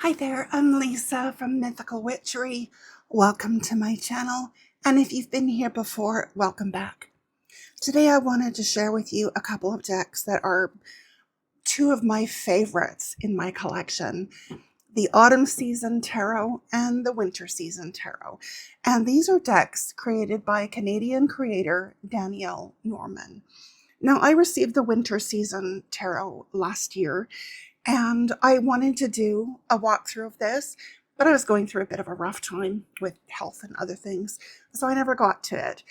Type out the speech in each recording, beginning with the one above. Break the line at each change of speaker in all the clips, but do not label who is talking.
Hi there, I'm Lisa from Mythical Witchery. Welcome to my channel, and if you've been here before, welcome back. Today I wanted to share with you a couple of decks that are two of my favorites in my collection, the Autumn Season Tarot and the Winter Season Tarot. And these are decks created by Canadian creator Danielle Norman. Now, I received the Winter Season Tarot last year, and I wanted to do a walkthrough of this, but I was going through a bit of a rough time with health and other things, so I never got to it.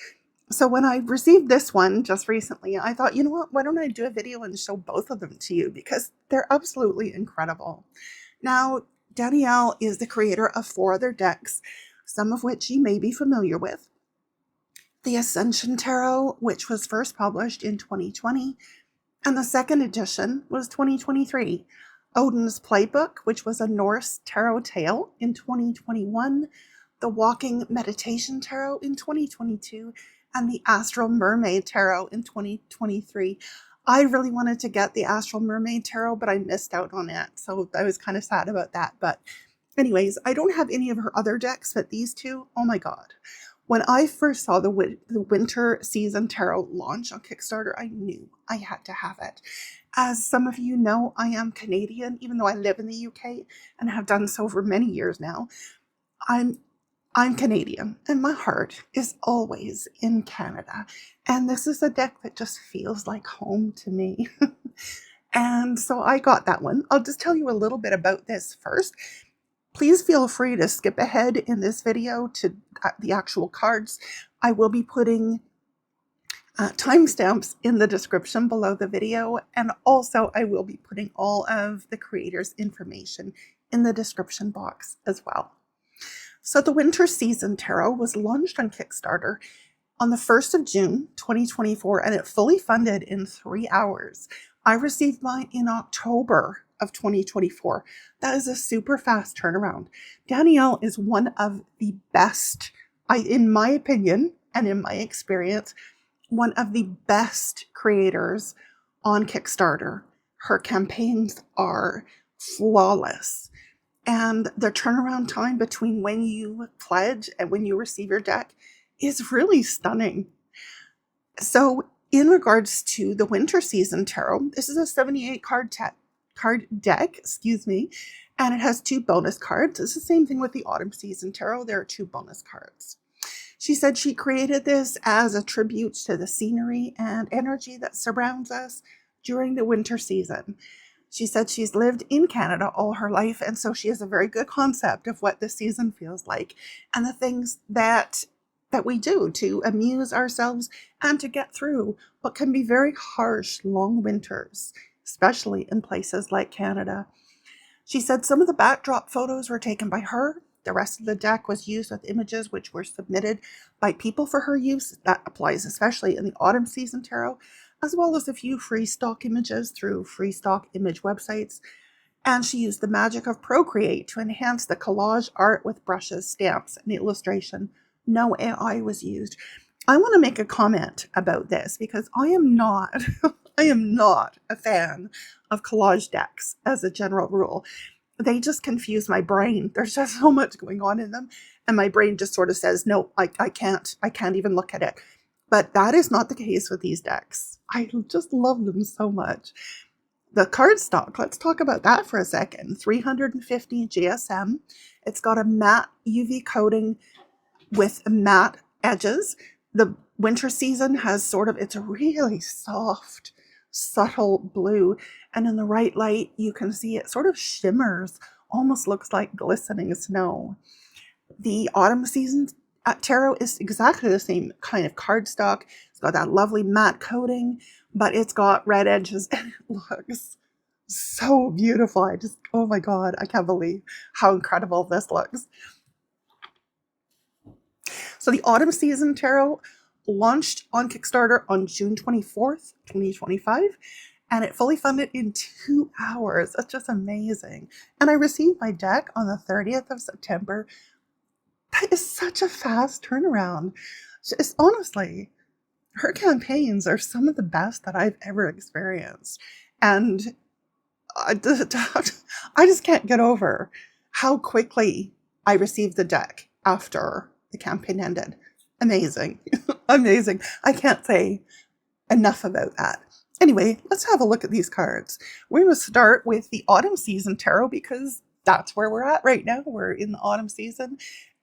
So when I received this one just recently, I thought, you know what, why don't I do a video and show both of them to you, because they're absolutely incredible. Now, Danielle is the creator of 4 other decks, some of which you may be familiar with. The Ascension Tarot, which was first published in 2020, and the second edition was 2023. Odin's Playbook, which was a Norse tarot tale, in 2021. The Walking Meditation Tarot in 2022. And the Astral Mermaid Tarot in 2023. I really wanted to get the Astral Mermaid Tarot, but I missed out on it. So I was kind of sad about that. But anyways, I don't have any of her other decks, but these two, oh my God. When I first saw the Winter Season Tarot launch on Kickstarter, I knew I had to have it. As some of you know, I am Canadian, even though I live in the UK and have done so for many years now. I'm Canadian, and my heart is always in Canada. And this is a deck that just feels like home to me. And so I got that one. I'll just tell you a little bit about this first. Please feel free to skip ahead in this video to the actual cards. I will be putting timestamps in the description below the video, and also I will be putting all of the creators' information in the description box as well. So the Winter Season Tarot was launched on Kickstarter on the 1st of June 2024, and it fully funded in 3 hours. I received mine in October of 2024. That is a super fast turnaround. Danielle is one of the best, in my opinion and in my experience, one of the best creators on Kickstarter. Her campaigns are flawless, and the turnaround time between when you pledge and when you receive your deck is really stunning. So in regards to the Winter Season Tarot, this is a 78 card deck, and it has 2 bonus cards. It's the same thing with the Autumn Season Tarot. There are 2 bonus cards. She said she created this as a tribute to the scenery and energy that surrounds us during the winter season. She said she's lived in Canada all her life, and so she has a very good concept of what the season feels like and the things that we do to amuse ourselves and to get through what can be very harsh, long winters, especially in places like Canada. She said some of the backdrop photos were taken by her. The rest of the deck was used with images which were submitted by people for her use. That applies especially in the Autumn Season Tarot, as well as a few free stock images through free stock image websites. And she used the magic of Procreate to enhance the collage art with brushes, stamps, and illustration. No AI was used. I want to make a comment about this because I am not a fan of collage decks as a general rule. They just confuse my brain. There's just so much going on in them, and my brain just sort of says, no, I can't even look at it. But that is not the case with these decks. I just love them so much. The cardstock, let's talk about that for a second. 350 GSM. It's got a matte UV coating with matte edges. The Winter Season has it's a really soft, subtle blue, and in the right light you can see it sort of shimmers, almost looks like glistening snow. The Autumn Season Tarot is exactly the same kind of cardstock. It's got that lovely matte coating, but it's got red edges, and it looks so beautiful. Oh my God, I can't believe how incredible this looks. So the Autumn Season Tarot launched on Kickstarter on June 24th, 2025, and it fully funded in 2 hours. That's just amazing. And I received my deck on the 30th of September. That is such a fast turnaround. It's honestly, her campaigns are some of the best that I've ever experienced. And I just can't get over how quickly I received the deck after the campaign ended. Amazing. Amazing. I can't say enough about that. Anyway, let's have a look at these cards. We're going to start with the autumn season tarot because that's where we're at right now. We're in the autumn season,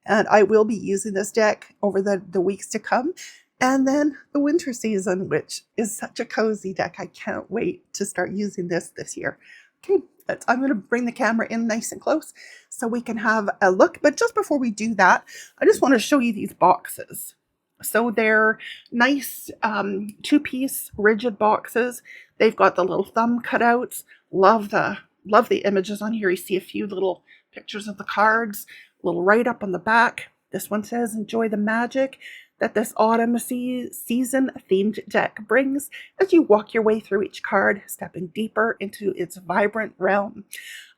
and I will be using this deck over the weeks to come. And then the winter season, which is such a cozy deck. I can't wait to start using this year. Okay, I'm going to bring the camera in nice and close so we can have a look. But just before we do that, I just want to show you these boxes. So they're nice two-piece rigid boxes. They've got the little thumb cutouts. Love the images on here. You see a few little pictures of the cards, a little write-up on the back. This one says, enjoy the magic that this autumn season themed deck brings as you walk your way through each card, stepping deeper into its vibrant realm.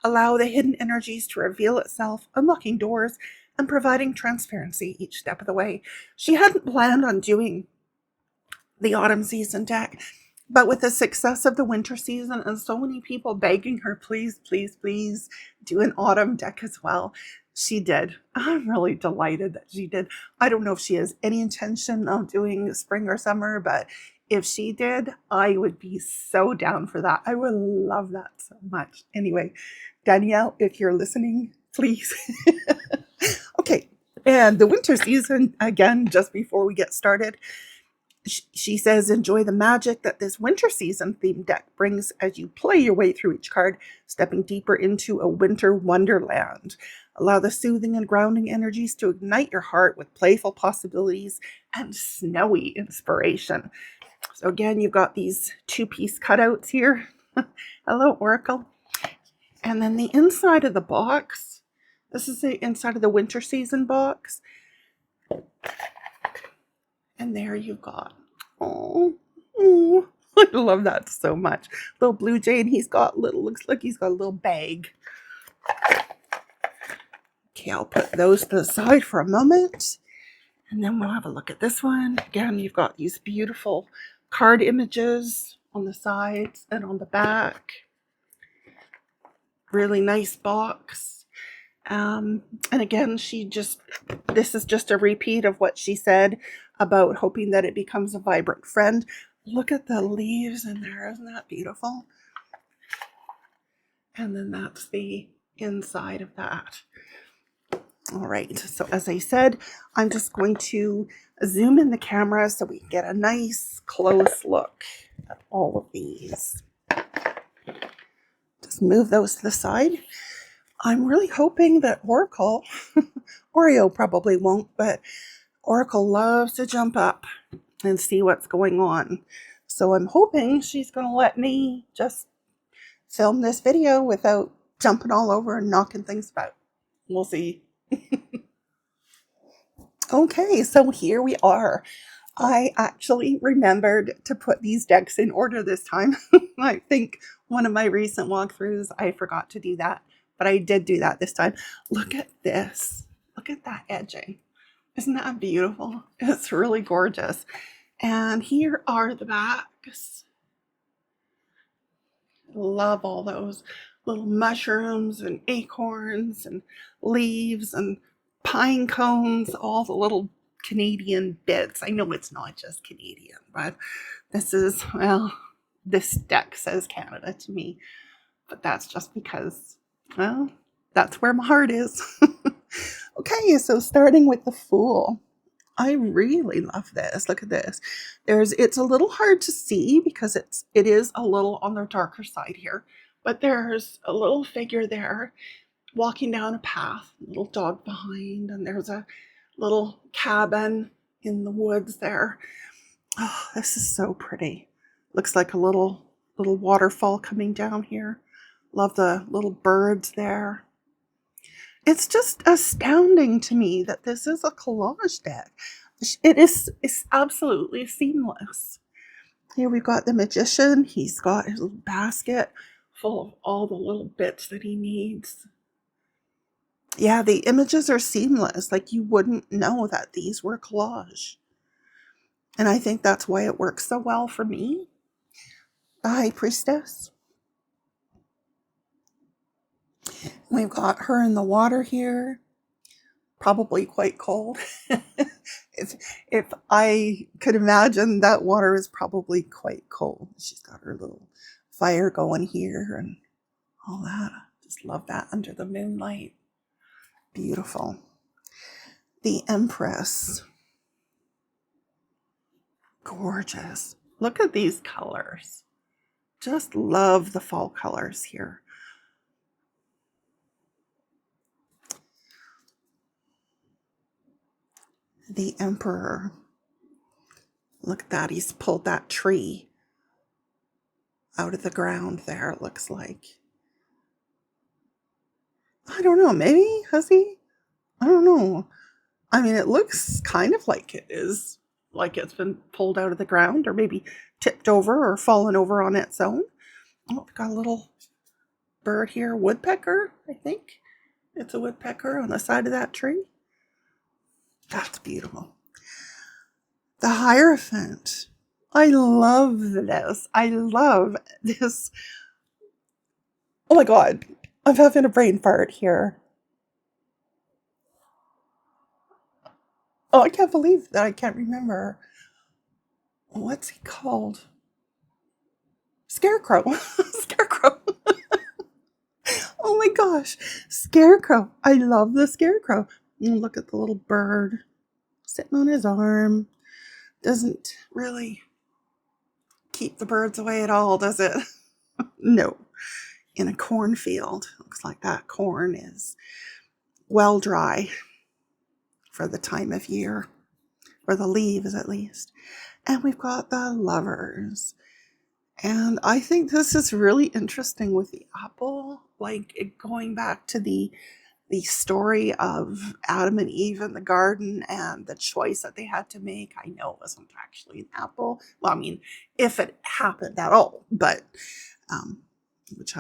Allow the hidden energies to reveal itself, unlocking doors and providing transparency each step of the way. She hadn't planned on doing the autumn season deck, but with the success of the winter season and so many people begging her, please, please, please do an autumn deck as well, she did. I'm really delighted that she did. I don't know if she has any intention of doing spring or summer, but if she did, I would be so down for that. I would love that so much. Anyway, Danielle, if you're listening, please. Okay, and the winter season, again, just before we get started, she says, enjoy the magic that this winter season themed deck brings as you play your way through each card, stepping deeper into a winter wonderland. Allow the soothing and grounding energies to ignite your heart with playful possibilities and snowy inspiration. So again, you've got these two-piece cutouts here. Hello, Oracle. And then the inside of the box, this is the inside of the winter season box. And there you've got, oh, I love that so much. Little blue jay, and looks like he's got a little bag. Okay, I'll put those to the side for a moment. And then we'll have a look at this one. Again, you've got these beautiful card images on the sides and on the back. Really nice box. And again, this is just a repeat of what she said about hoping that it becomes a vibrant friend. Look at the leaves in there. Isn't that beautiful? And then that's the inside of that. All right, so as I said, I'm just going to zoom in the camera so we can get a nice close look at all of these. Just move those to the side. I'm really hoping that Oracle, Oreo probably won't, but Oracle loves to jump up and see what's going on. So I'm hoping she's going to let me just film this video without jumping all over and knocking things about. We'll see. Okay, so here we are. I actually remembered to put these decks in order this time. I think one of my recent walkthroughs, I forgot to do that, but I did do that this time. Look at this. Look at that edging. Isn't that beautiful? It's really gorgeous. And here are the backs. Love all those little mushrooms and acorns and leaves and pine cones, all the little Canadian bits. I know it's not just Canadian, but this is, well, this deck says Canada to me, but that's just because, well, that's where my heart is. Okay, so starting with the Fool. I really love this. Look at this. It's a little hard to see because it is a little on the darker side here, but there's a little figure there walking down a path, a little dog behind, and there's a little cabin in the woods there. Oh, this is so pretty. Looks like a little waterfall coming down here. Love the little birds there. It's just astounding to me that this is a collage deck. It's absolutely seamless. Here we've got the magician. He's got his little basket full of all the little bits that he needs. Yeah, the images are seamless. Like you wouldn't know that these were collage. And I think that's why it works so well for me. The High Priestess. We've got her in the water here, probably quite cold. if I could imagine, that water is probably quite cold. She's got her little fire going here and all that. Just love that under the moonlight. Beautiful. The Empress. Gorgeous. Look at these colors. Just love the fall colors here. The Emperor. Look at that. He's pulled that tree out of the ground there, it looks like. I don't know. Maybe? Has he? I don't know. I mean, it looks kind of like it is. Like it's been pulled out of the ground or maybe tipped over or fallen over on its own. Oh, we've got a little bird here. Woodpecker, I think. It's a woodpecker on the side of that tree. That's beautiful. The Hierophant. I love this. I love this. Oh my God. I'm having a brain fart here. Oh, I can't believe that I can't remember. What's he called? Scarecrow. Scarecrow. Oh my gosh. Scarecrow. I love the Scarecrow. Look at the little bird sitting on his arm. Doesn't really keep the birds away at all, does it? No. In a cornfield. Looks like that corn is well dry for the time of year, or the leaves at least. And we've got the Lovers. And I think this is really interesting with the apple, like going back to the story of Adam and Eve in the garden and the choice that they had to make. I know it wasn't actually an apple. Well, I mean, if it happened at all, but which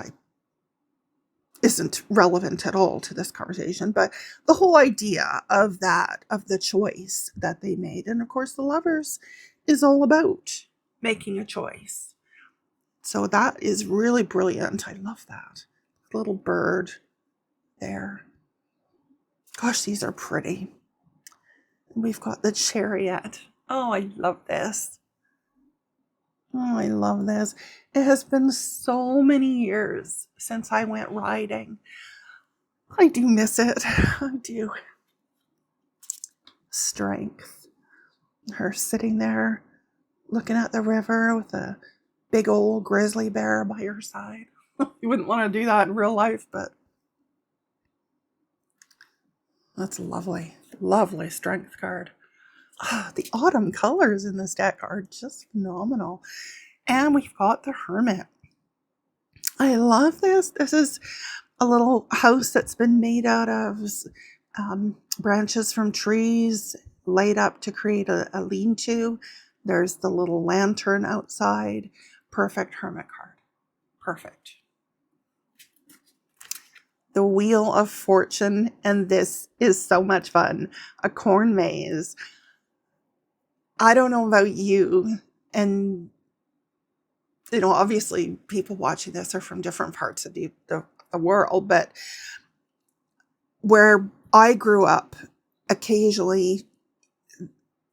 isn't relevant at all to this conversation, but the whole idea of that, of the choice that they made. And of course, the Lovers is all about making a choice. So that is really brilliant. I love that. Little bird there. Gosh, these are pretty. We've got the Chariot. Oh, I love this. Oh, I love this. It has been so many years since I went riding. I do miss it. I do. Strength. Her sitting there looking at the river with a big old grizzly bear by her side. You wouldn't want to do that in real life, but that's lovely. Lovely strength card. The autumn colors in this deck are just phenomenal. And we've got the Hermit. I love this. This is a little house that's been made out of branches from trees laid up to create a lean-to. There's the little lantern outside. Perfect Hermit card. Perfect. The Wheel of Fortune, and this is so much fun. A corn maze. I don't know about you, and obviously people watching this are from different parts of the world, but where I grew up, occasionally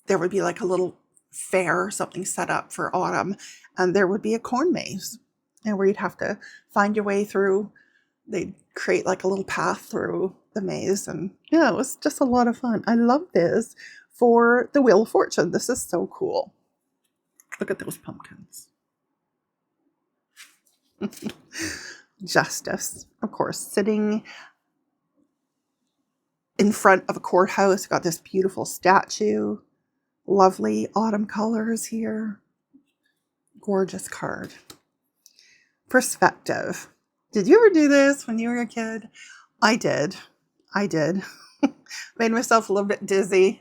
there would be like a little fair or something set up for autumn, and there would be a corn maze, and where you'd have to find your way through. They'd create like a little path through the maze, and yeah, it was just a lot of fun. I love this for the Wheel of Fortune. This is so cool. Look at those pumpkins. Justice, of course, sitting in front of a courthouse. Got this beautiful statue. Lovely autumn colors here. Gorgeous card. Perspective. Did you ever do this when you were a kid? I did. Made myself a little bit dizzy.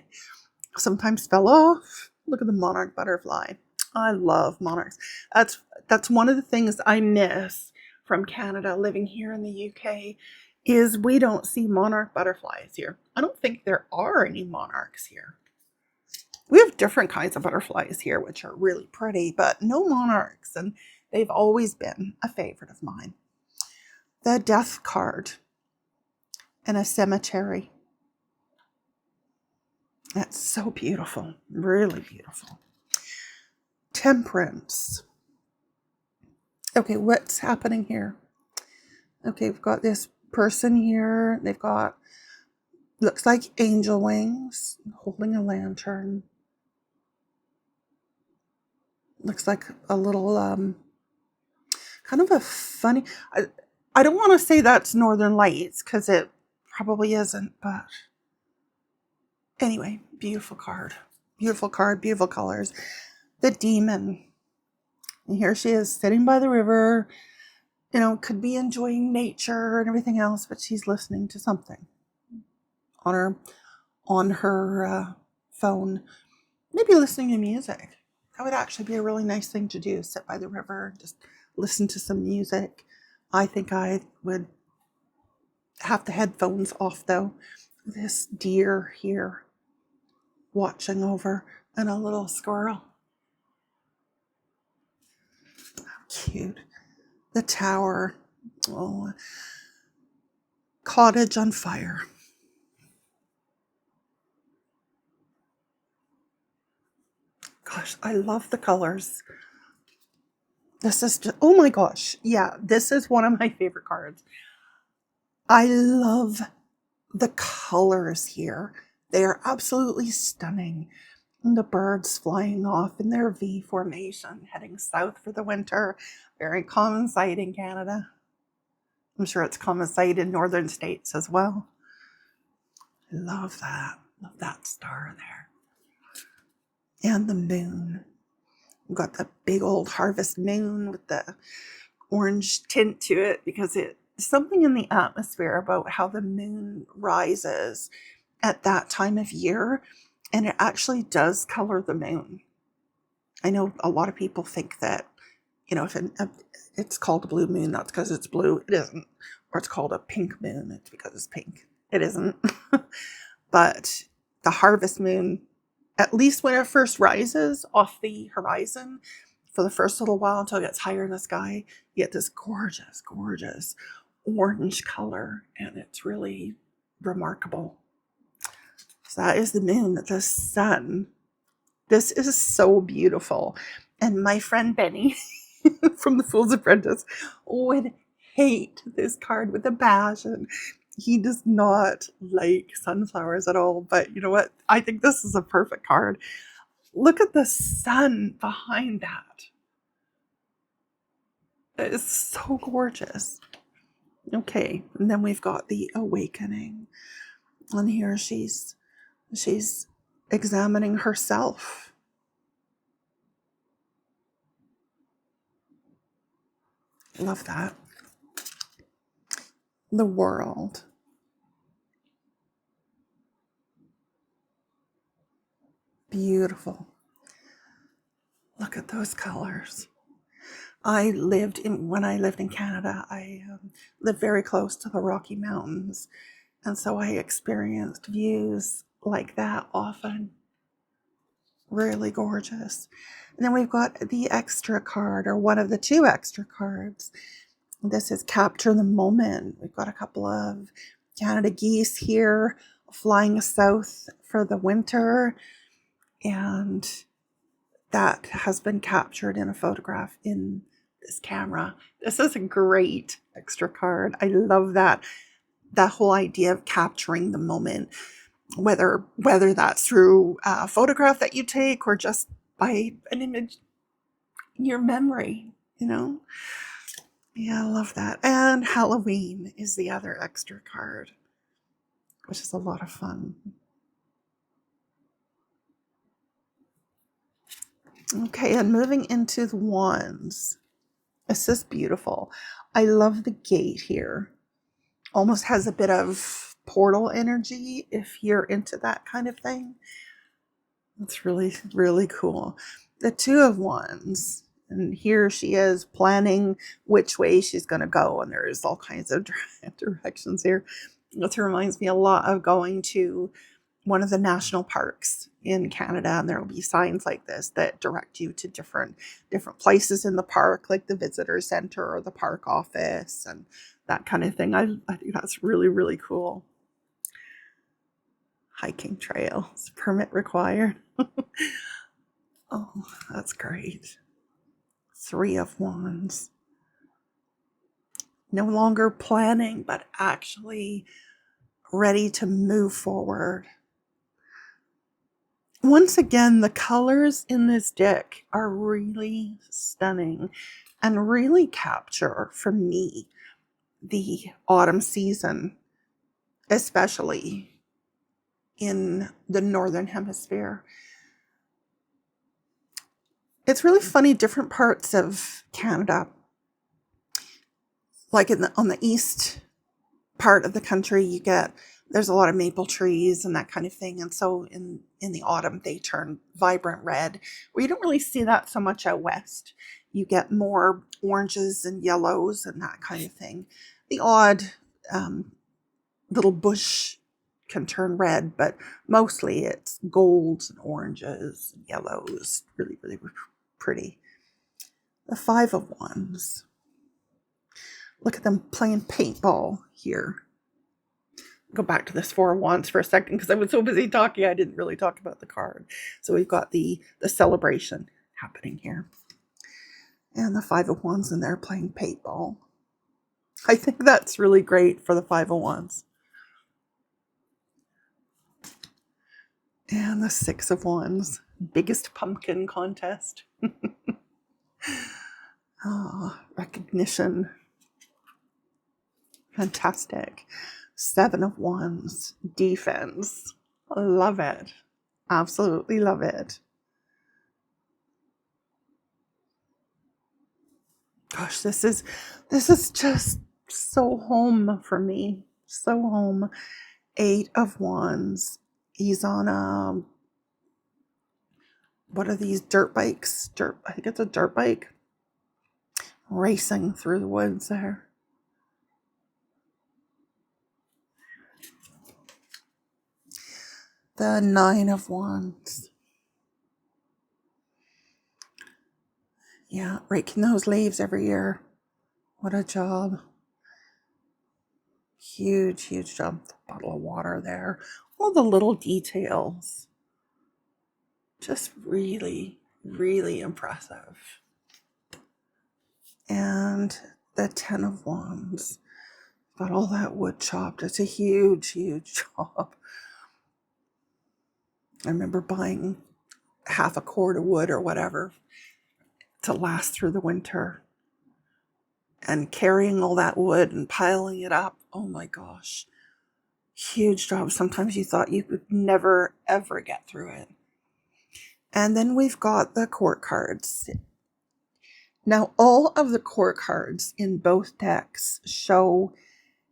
Sometimes fell off. Look at the monarch butterfly. I love monarchs. That's one of the things I miss from Canada, living here in the UK, is we don't see monarch butterflies here. I don't think there are any monarchs here. We have different kinds of butterflies here, which are really pretty, but no monarchs, and they've always been a favorite of mine. The Death card. and a cemetery. That's so beautiful, really beautiful. Temperance. Okay, what's happening here? Okay, we've got this person here. They've got, looks like angel wings, holding a lantern. Looks like a little, kind of a funny, I don't want to say that's Northern Lights because it probably isn't, but anyway, beautiful card. Beautiful card, beautiful colors. The demon. And here she is sitting by the river, you know, could be enjoying nature and everything else, but she's listening to something on her phone, maybe listening to music. That would actually be a really nice thing to do, sit by the river, just listen to some music. I think I would have the headphones off though. This deer here watching over, and a little squirrel. How cute. The tower. Oh, cottage on fire. Gosh, I love the colors. This is just, oh my gosh. Yeah, this is one of my favorite cards. I love the colors here. They are absolutely stunning. And the birds flying off in their V formation, heading south for the winter. Very common sight in Canada. I'm sure it's common sight in northern states as well. I love that. Love that star there. And the moon. We've got the big old harvest moon with the orange tint to it because it's something in the atmosphere about how the moon rises at that time of year, and it actually does color the moon. I know a lot of people think that, you know, if it's called a blue moon, that's because it's blue. It isn't. Or it's called a pink moon, it's because it's pink. It isn't. But the harvest moon, at least when it first rises off the horizon, for the first little while until it gets higher in the sky, you get this gorgeous, gorgeous orange color, and it's really remarkable. So that is the moon, the sun. This is so beautiful. And my friend Benny from The Fool's Apprentice would hate this card with a passion. He does not like sunflowers at all, but you know what? I think this is a perfect card. Look at the sun behind that. It is so gorgeous. Okay, and then we've got the awakening. And here she's examining herself. Love that. The world. Beautiful. Look at those colors. When I lived in Canada, I lived very close to the Rocky Mountains. And so I experienced views like that often. Really gorgeous. And then we've got the extra card, or one of the two extra cards. This is Capture the Moment. We've got a couple of Canada geese here flying south for the winter. And that has been captured in a photograph in this camera. This is a great extra card. I love that whole idea of capturing the moment, whether that's through a photograph that you take or just by an image in your memory, you know. Yeah, I love that. And Halloween is the other extra card, which is a lot of fun. Okay, and moving into the wands. This is beautiful. I love the gate here. Almost has a bit of portal energy if you're into that kind of thing. It's really, really cool. The Two of Wands. And here she is planning which way she's going to go. And there's all kinds of directions here. This reminds me a lot of going to one of the national parks in Canada, and there will be signs like this that direct you to different places in the park, like the visitor center or the park office and that kind of thing. I think that's really, really cool. hiking trails, permit required. Oh, that's great. 3 of Wands. No longer planning, but actually ready to move forward. Once again, the colors in this deck are really stunning and really capture, for me, the autumn season, especially in the Northern Hemisphere. It's really funny, different parts of Canada, like on the east part of the country, there's a lot of maple trees and that kind of thing. And so in the autumn, they turn vibrant red, where you don't really see that so much out west. You get more oranges and yellows and that kind of thing. The odd little bush can turn red, but mostly it's golds and oranges and yellows. Really, really pretty. The 5 of Wands. Look at them playing paintball here. Go back to this 4 of Wands for a second because I was so busy talking I didn't really talk about the card. So we've got the celebration happening here. And the 5 of Wands in there playing paintball. I think that's really great for the 5 of Wands. And the 6 of Wands. Biggest pumpkin contest. Oh, recognition. Fantastic. 7 of Wands. Defense. Love it. Absolutely love it. Gosh, this is just so home for me. So home. 8 of Wands. He's on what are these dirt bikes? I think it's a dirt bike. Racing through the woods there. The 9 of Wands. Yeah, raking those leaves every year. What a job. Huge, huge job. The bottle of water there. All the little details. Just really, really impressive. And the 10 of Wands. Got all that wood chopped. It's a huge, huge job. I remember buying half a cord of wood or whatever to last through the winter. And carrying all that wood and piling it up. Oh my gosh. Huge job. Sometimes you thought you could never, ever get through it. And then we've got the court cards. Now, all of the court cards in both decks show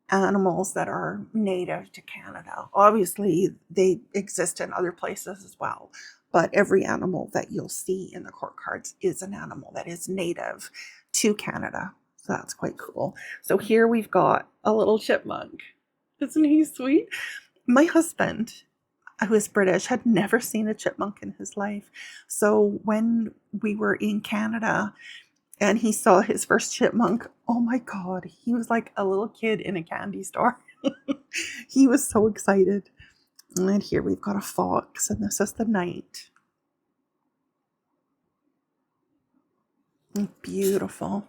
animals that are native to Canada. Obviously, they exist in other places as well, but every animal that you'll see in the court cards is an animal that is native to Canada. So that's quite cool. So here we've got a little chipmunk. Isn't he sweet? My husband, who is British, had never seen a chipmunk in his life. So when we were in Canada and he saw his first chipmunk, oh my God, he was like a little kid in a candy store. He was so excited. And here we've got a fox, and this is the knight. Beautiful.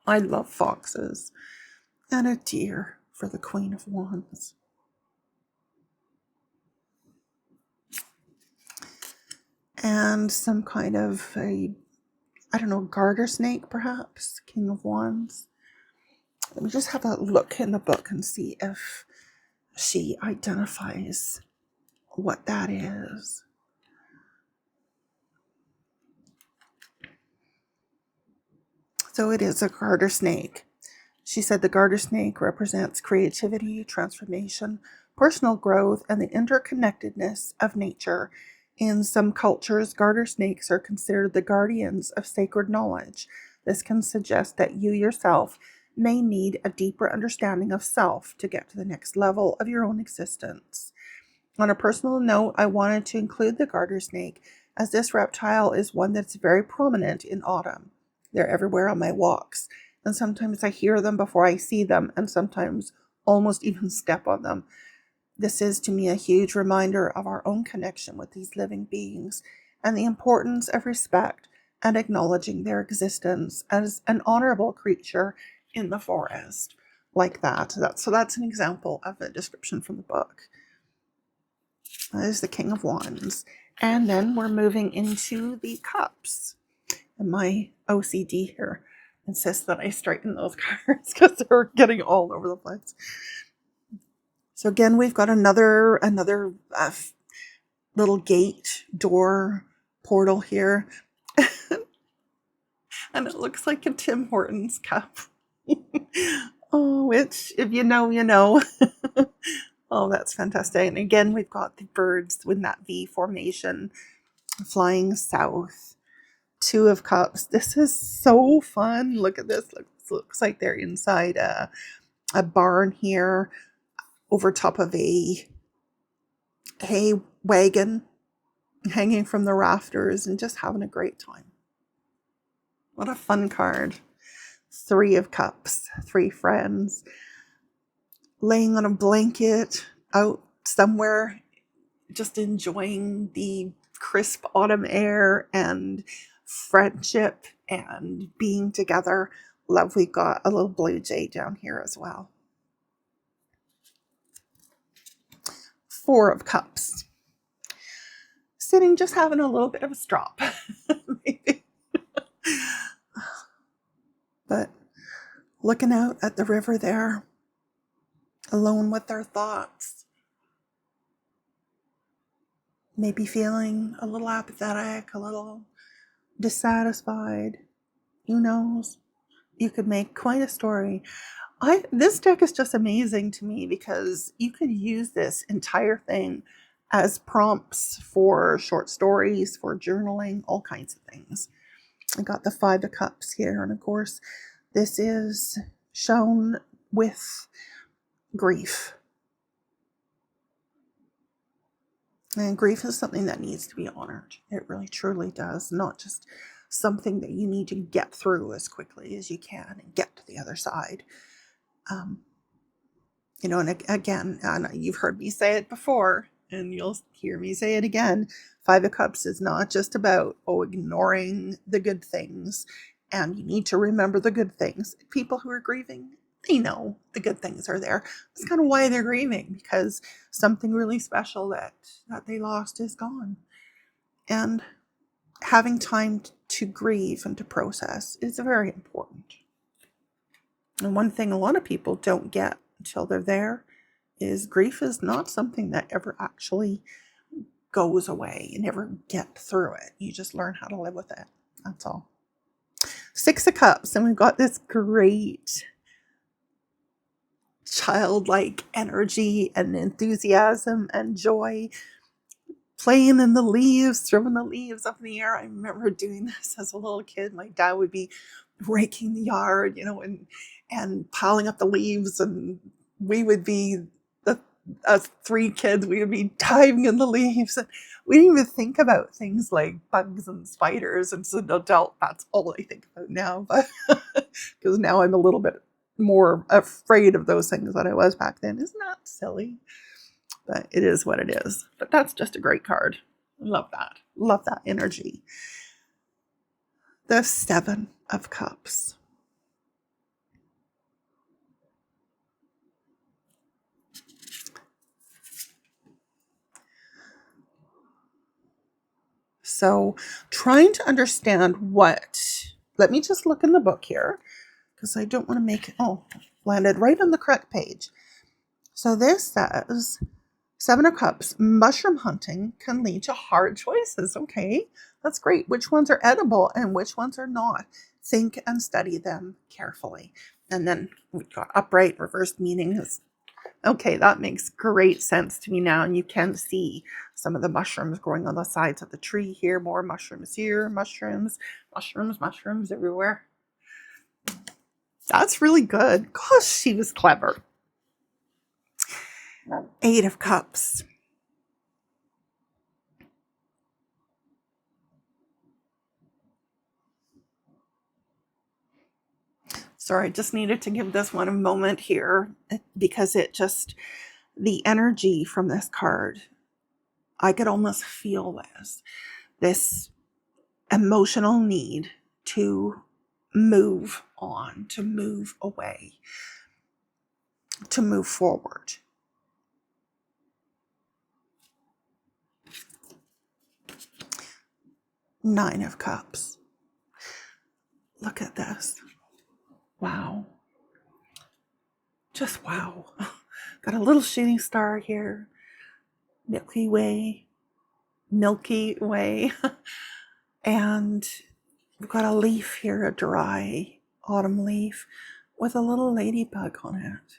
I love foxes. And a deer for the Queen of Wands. And some kind of I don't know, garter snake perhaps, King of Wands. Let me just have a look in the book and see if she identifies what that is. So it is a garter snake. She said the garter snake represents creativity, transformation, personal growth, and the interconnectedness of nature. In some cultures, garter snakes are considered the guardians of sacred knowledge. This can suggest that you yourself may need a deeper understanding of self to get to the next level of your own existence. On a personal note, I wanted to include the garter snake, as this reptile is one that's very prominent in autumn. They're everywhere on my walks, and sometimes I hear them before I see them, and sometimes almost even step on them. This is to me a huge reminder of our own connection with these living beings and the importance of respect and acknowledging their existence as an honorable creature in the forest like that. So that's an example of a description from the book. That is the King of Wands. And then we're moving into the cups. And my OCD here insists that I straighten those cards because they're getting all over the place. So again, we've got another little gate, door, portal here. And it looks like a Tim Hortons cup. Oh, which, if you know, you know. Oh, that's fantastic. And again, we've got the birds with that V formation flying south. Two of Cups. This is so fun. Look at this. Looks like they're inside a barn here over top of a hay wagon hanging from the rafters and just having a great time. What a fun card. Three of Cups. Three friends laying on a blanket out somewhere, just enjoying the crisp autumn air and friendship and being together. Love, we got a little blue jay down here as well. Four of Cups. Sitting, just having a little bit of a strop, maybe. But looking out at the river there, alone with their thoughts. Maybe feeling a little apathetic, a little dissatisfied. Who knows? You could make quite a story. This deck is just amazing to me because you could use this entire thing as prompts for short stories, for journaling, all kinds of things. I got the Five of Cups here, and of course, this is shown with grief. And grief is something that needs to be honored. It really truly does. Not just something that you need to get through as quickly as you can and get to the other side. And again, you've heard me say it before, and you'll hear me say it again. Five of Cups is not just about, ignoring the good things. And you need to remember the good things. People who are grieving, they know the good things are there. That's kind of why they're grieving, because something really special that they lost is gone. And having time to grieve and to process is very important. And one thing a lot of people don't get until they're there is grief is not something that ever actually goes away. You never get through it. You just learn how to live with it. That's all. Six of Cups, and we've got this great childlike energy and enthusiasm and joy, playing in the leaves, throwing the leaves up in the air. I remember doing this as a little kid. My dad would be raking the yard, and piling up the leaves, and we would be us three kids, we would be diving in the leaves, and we didn't even think about things like bugs and spiders. And as an adult, that's all I think about now, but because now I'm a little bit more afraid of those things than I was back then. Isn't that silly? But it is what it is. But that's just a great card. Love that. Love that energy. The Seven of Cups. So trying to understand let me just look in the book here, because I don't want to make it, landed right on the correct page. So this says, Seven of Cups, mushroom hunting can lead to hard choices. Okay, that's great. Which ones are edible and which ones are not? Think and study them carefully. And then we've got upright, reversed meanings. Okay, that makes great sense to me now. And you can see some of the mushrooms growing on the sides of the tree here. More mushrooms here, mushrooms everywhere. That's really good. Gosh, she was clever. Eight of Cups. Sorry, I just needed to give this one a moment here because it just the energy from this card, I could almost feel this emotional need to move on, to move away, to move forward. Nine of Cups. Look at this. Wow. Just wow. Got a little shooting star here. Milky Way. And we've got a leaf here, a dry autumn leaf with a little ladybug on it.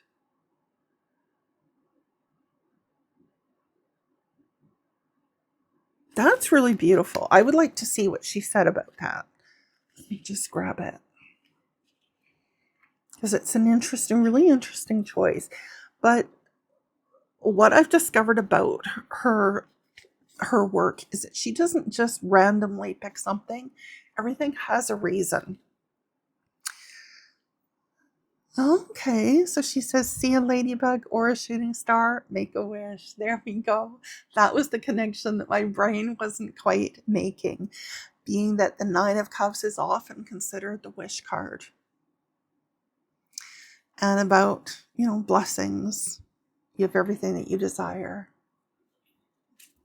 That's really beautiful. I would like to see what she said about that. Let me just grab it. Because it's an interesting, really interesting choice. But what I've discovered about her work is that she doesn't just randomly pick something. Everything has a reason. Okay, so she says, see a ladybug or a shooting star, make a wish. There we go. That was the connection that my brain wasn't quite making, being that the Nine of Cups is often considered the wish card. And about, blessings. You have everything that you desire.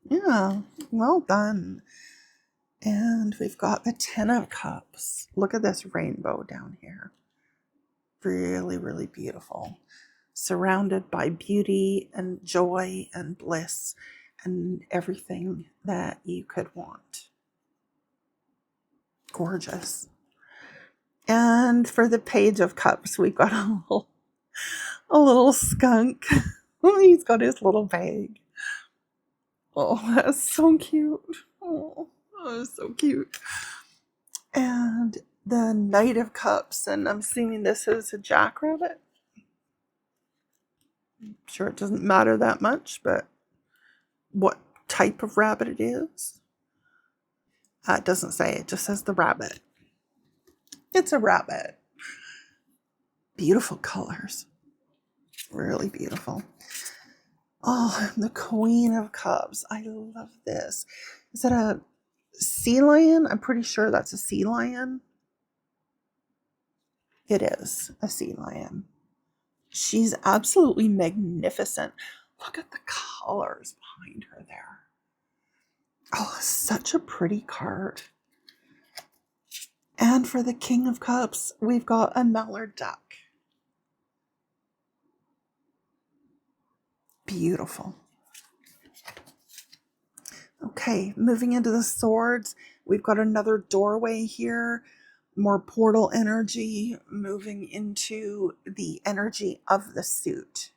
Yeah, well done. And we've got the Ten of Cups. Look at this rainbow down here. Really, really beautiful. Surrounded by beauty and joy and bliss and everything that you could want. Gorgeous. And for the Page of Cups, we've got a little skunk. He's got his little bag. Oh, that's so cute. Oh, that's so cute. And the Knight of Cups, and I'm assuming this is a jackrabbit. I'm sure it doesn't matter that much, but what type of rabbit it is? It doesn't say, it just says the rabbit. It's a rabbit. Beautiful colors. Really beautiful. Oh, the Queen of Cups. I love this. Is that a sea lion? I'm pretty sure that's a sea lion. It is a sea lion. She's absolutely magnificent. Look at the colors behind her there. Oh, such a pretty card. And for the King of Cups, we've got a mallard duck. Beautiful. Okay, moving into the swords, we've got another doorway here. More portal energy moving into the energy of the suit.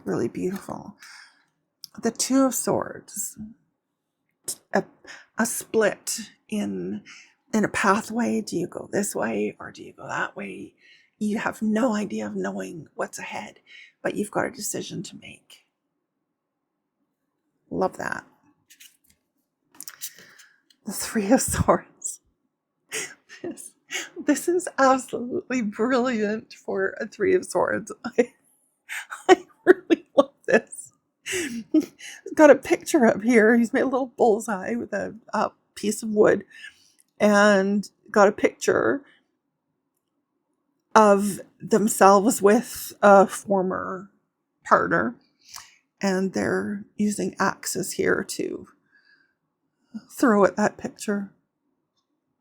Really beautiful. The Two of Swords. A split in a pathway. Do you go this way or do you go that way? You have no idea of knowing what's ahead, but you've got a decision to make. Love that. The Three of Swords. This is absolutely brilliant for a Three of Swords. I really love this. He's got a picture up here. He's made a little bullseye with a piece of wood and got a picture of themselves with a former partner. And they're using axes here to throw at that picture.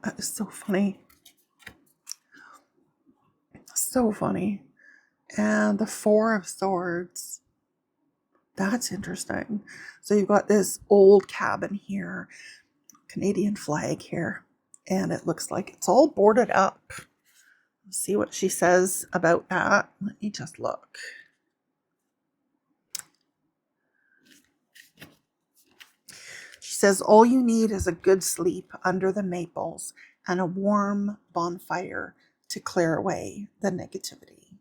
That is so funny. So funny. And the Four of Swords. That's interesting. So you've got this old cabin here, Canadian flag here, and it looks like it's all boarded up. Let's see what she says about that. Let me just look. She says, all you need is a good sleep under the maples and a warm bonfire to clear away the negativity.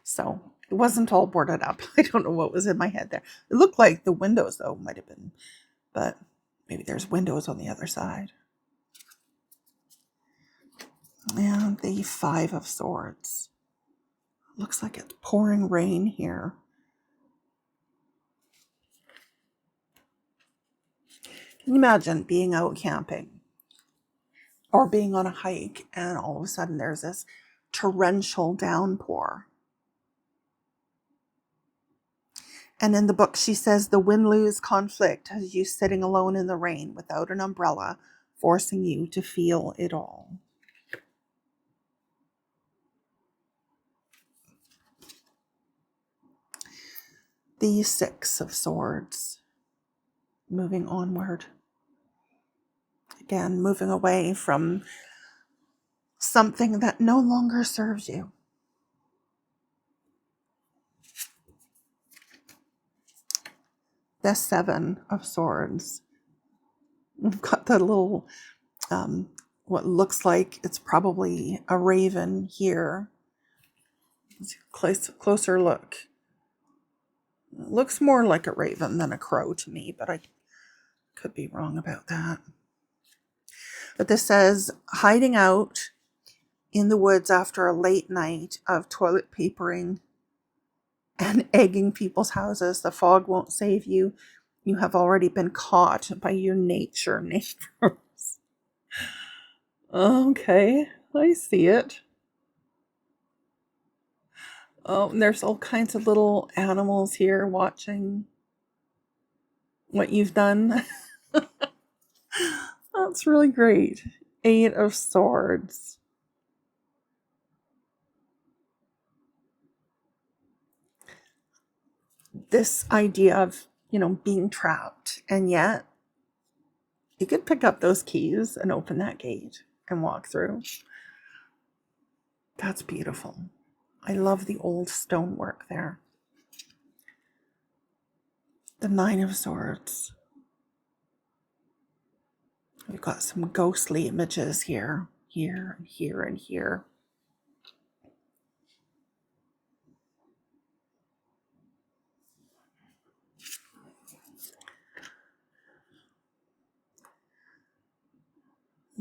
So it wasn't all boarded up. I don't know what was in my head there. It looked like the windows, though, might have been, but maybe there's windows on the other side. And the Five of Swords. Looks like it's pouring rain here. Can you imagine being out camping or being on a hike and all of a sudden there's this torrential downpour? And in the book, she says the win-lose conflict has you sitting alone in the rain without an umbrella, forcing you to feel it all. The Six of Swords, moving onward. Again, moving away from something that no longer serves you. The Seven of Swords. We've got the little, what looks like it's probably a raven here. Closer look. It looks more like a raven than a crow to me, but I could be wrong about that. But this says, hiding out in the woods after a late night of toilet papering and egging people's houses. The fog won't save you. You have already been caught by your nature neighbors. Okay, I see it. Oh, and there's all kinds of little animals here watching what you've done. That's really great. Eight of Swords. This idea of, being trapped, and yet you could pick up those keys and open that gate and walk through. That's beautiful. I love the old stonework there. The Nine of Swords. We've got some ghostly images here, and here, and here.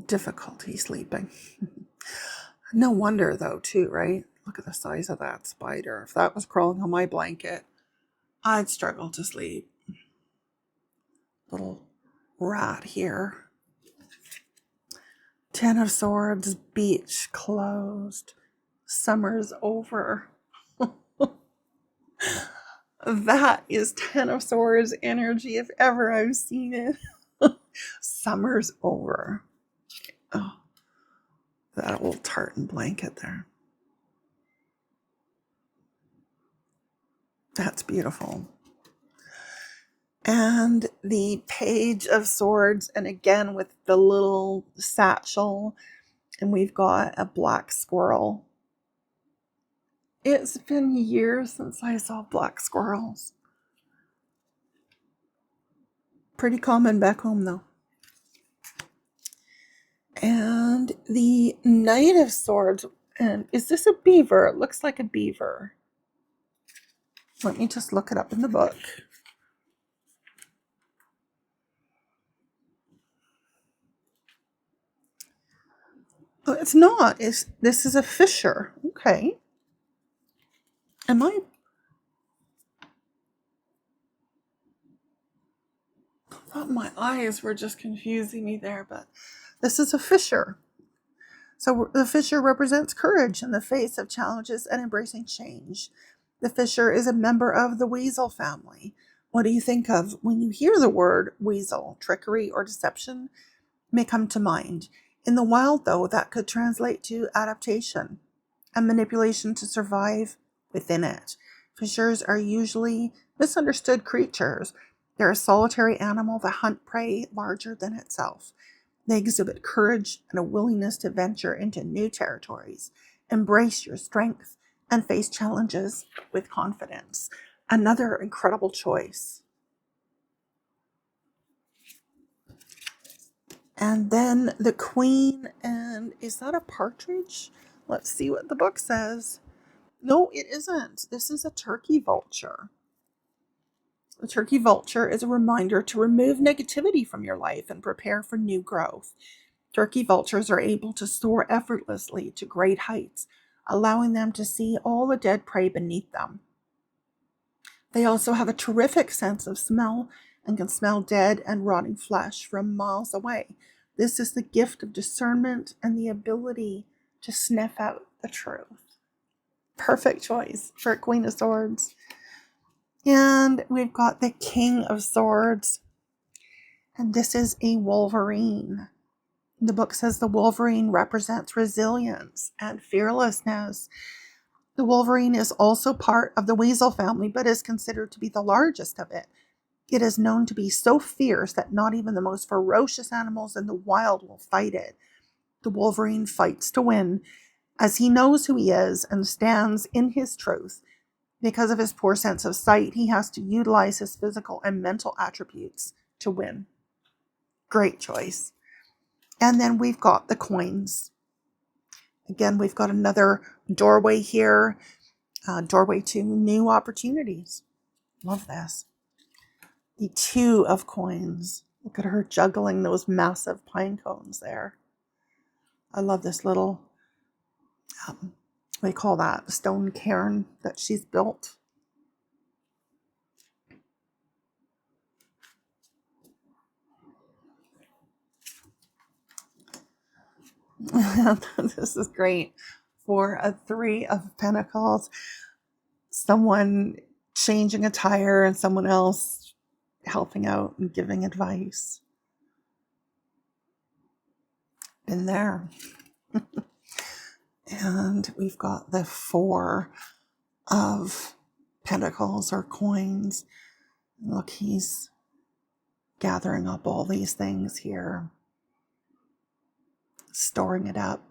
Difficulty sleeping. No wonder though, too, right? Look at the size of that spider. If that was crawling on my blanket, I'd struggle to sleep. Little rat here. Ten of Swords, beach closed. Summer's over. That is Ten of Swords energy if ever I've seen it. Summer's over. Oh, that old tartan blanket there. That's beautiful. And the Page of Swords, and again with the little satchel, and we've got a black squirrel. It's been years since I saw black squirrels. Pretty common back home though. And the Knight of Swords, and is this a beaver? It looks like a beaver. Let me just look it up in the book. Oh, it's not. This is a fisher. Okay. I thought my eyes were just confusing me there, but this is a fisher. So the fisher represents courage in the face of challenges and embracing change. The fisher is a member of the weasel family. What do you think of when you hear the word weasel? Trickery or deception may come to mind. In the wild, though, that could translate to adaptation and manipulation to survive within it. Fishers are usually misunderstood creatures. They're a solitary animal that hunt prey larger than itself. They exhibit courage and a willingness to venture into new territories, embrace your strength, and face challenges with confidence. Another incredible choice. And then the Queen, and is that a partridge? Let's see what the book says. No, it isn't. This is a turkey vulture. The turkey vulture is a reminder to remove negativity from your life and prepare for new growth. Turkey vultures are able to soar effortlessly to great heights, allowing them to see all the dead prey beneath them. They also have a terrific sense of smell and can smell dead and rotting flesh from miles away. This is the gift of discernment and the ability to sniff out the truth. Perfect choice for Queen of Swords. And we've got the King of Swords. And this is a Wolverine. The book says the Wolverine represents resilience and fearlessness. The Wolverine is also part of the weasel family, but is considered to be the largest of it. It is known to be so fierce that not even the most ferocious animals in the wild will fight it. The Wolverine fights to win, as he knows who he is and stands in his truth. Because of his poor sense of sight, he has to utilize his physical and mental attributes to win. Great choice. And then we've got the coins. Again, we've got another doorway here. Doorway to new opportunities. Love this. The Two of Coins. Look at her juggling those massive pine cones there. I love this little, what do you call that? Stone cairn that she's built. This is great. For a Three of Pentacles, someone changing a tire and someone else helping out and giving advice. Been there. And we've got the Four of Pentacles or coins. Look, he's gathering up all these things here, storing it up.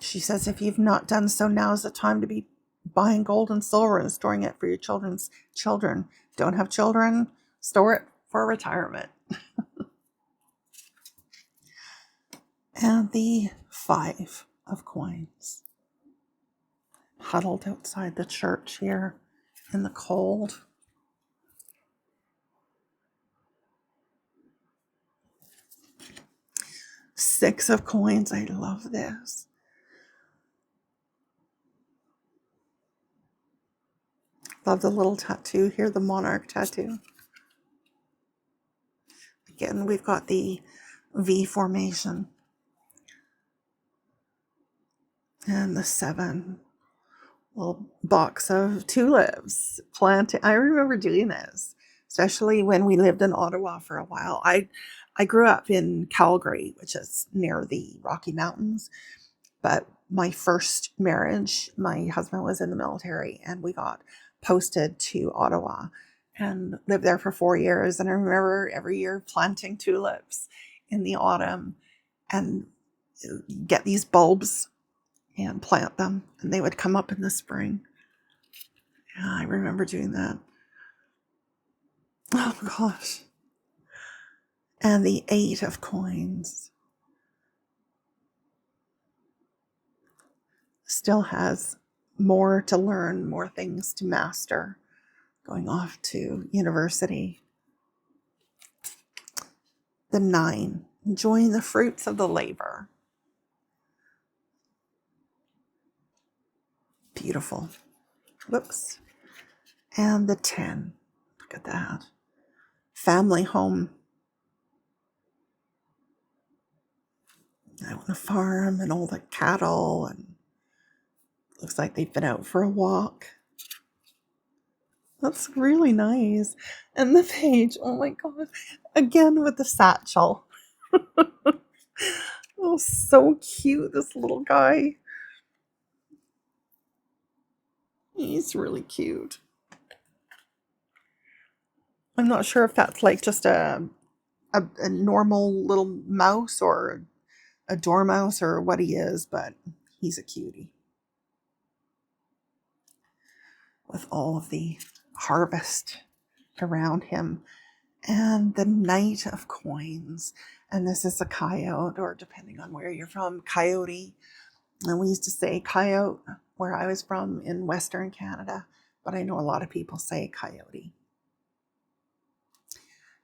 She says, if you've not done so, now is the time to be buying gold and silver and storing it for your children's children. Don't have children? Store it for retirement. And the Five of Coins. Huddled outside the church here in the cold. Six of Coins. I love this. Love the little tattoo here, the monarch tattoo. Again, we've got the V formation. And the Seven. Little box of tulips planted. I remember doing this, especially when we lived in Ottawa for a while. I grew up in Calgary, which is near the Rocky Mountains. But my first marriage, my husband was in the military and we got posted to Ottawa and lived there for 4 years. And I remember every year planting tulips in the autumn and get these bulbs and plant them. And they would come up in the spring. Yeah, I remember doing that. Oh gosh. And the Eight of Coins. Still has more to learn, more things to master, going off to university. The Nine, enjoying the fruits of the labor. Beautiful. Whoops. And the 10, look at that. Family home. Out on a farm and all the cattle, and looks like they've been out for a walk. That's really nice. And the page, oh my god, again with the satchel. Oh, so cute, this little guy. He's really cute. I'm not sure if that's like just a normal little mouse or a dormouse or what he is, but he's a cutie. With all of the harvest around him. And the Knight of Coins. And this is a coyote, or depending on where you're from, coyote. And we used to say coyote where I was from in Western Canada, but I know a lot of people say coyote.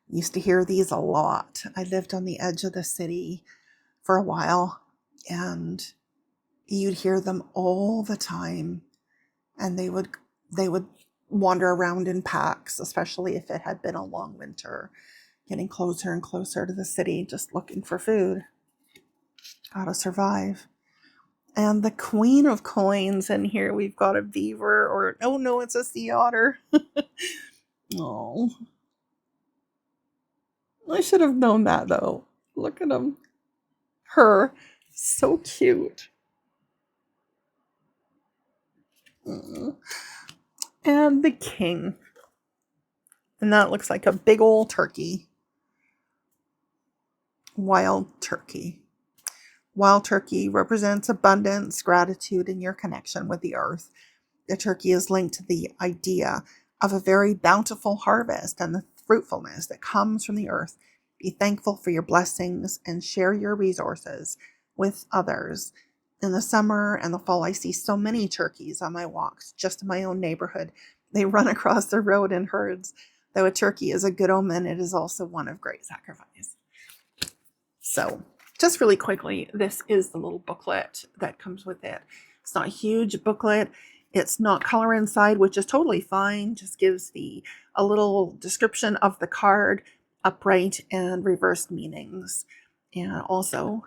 Used to hear these a lot. I lived on the edge of the city for a while, and You'd hear them all the time, and they would wander around in packs, especially if it had been a long winter, getting closer and closer to the city, just looking for food. Gotta survive. And the queen of coins, and here we've got a beaver, or oh no, it's a sea otter. Oh, I should have known that though. Look at him. Her. So cute. And the king. And that looks like a big old turkey. Wild turkey. Wild turkey represents abundance, gratitude, and your connection with the earth. The turkey is linked to the idea of a very bountiful harvest and the fruitfulness that comes from the earth. Be thankful for your blessings and share your resources with others. In the summer and the fall, I see so many turkeys on my walks, just in my own neighborhood. They run across the road in herds. Though a turkey is a good omen, it is also one of great sacrifice. So, just really quickly, this is the little booklet that comes with it. It's not a huge booklet. It's not color inside, which is totally fine. Just gives a little description of the card, upright and reversed meanings, and also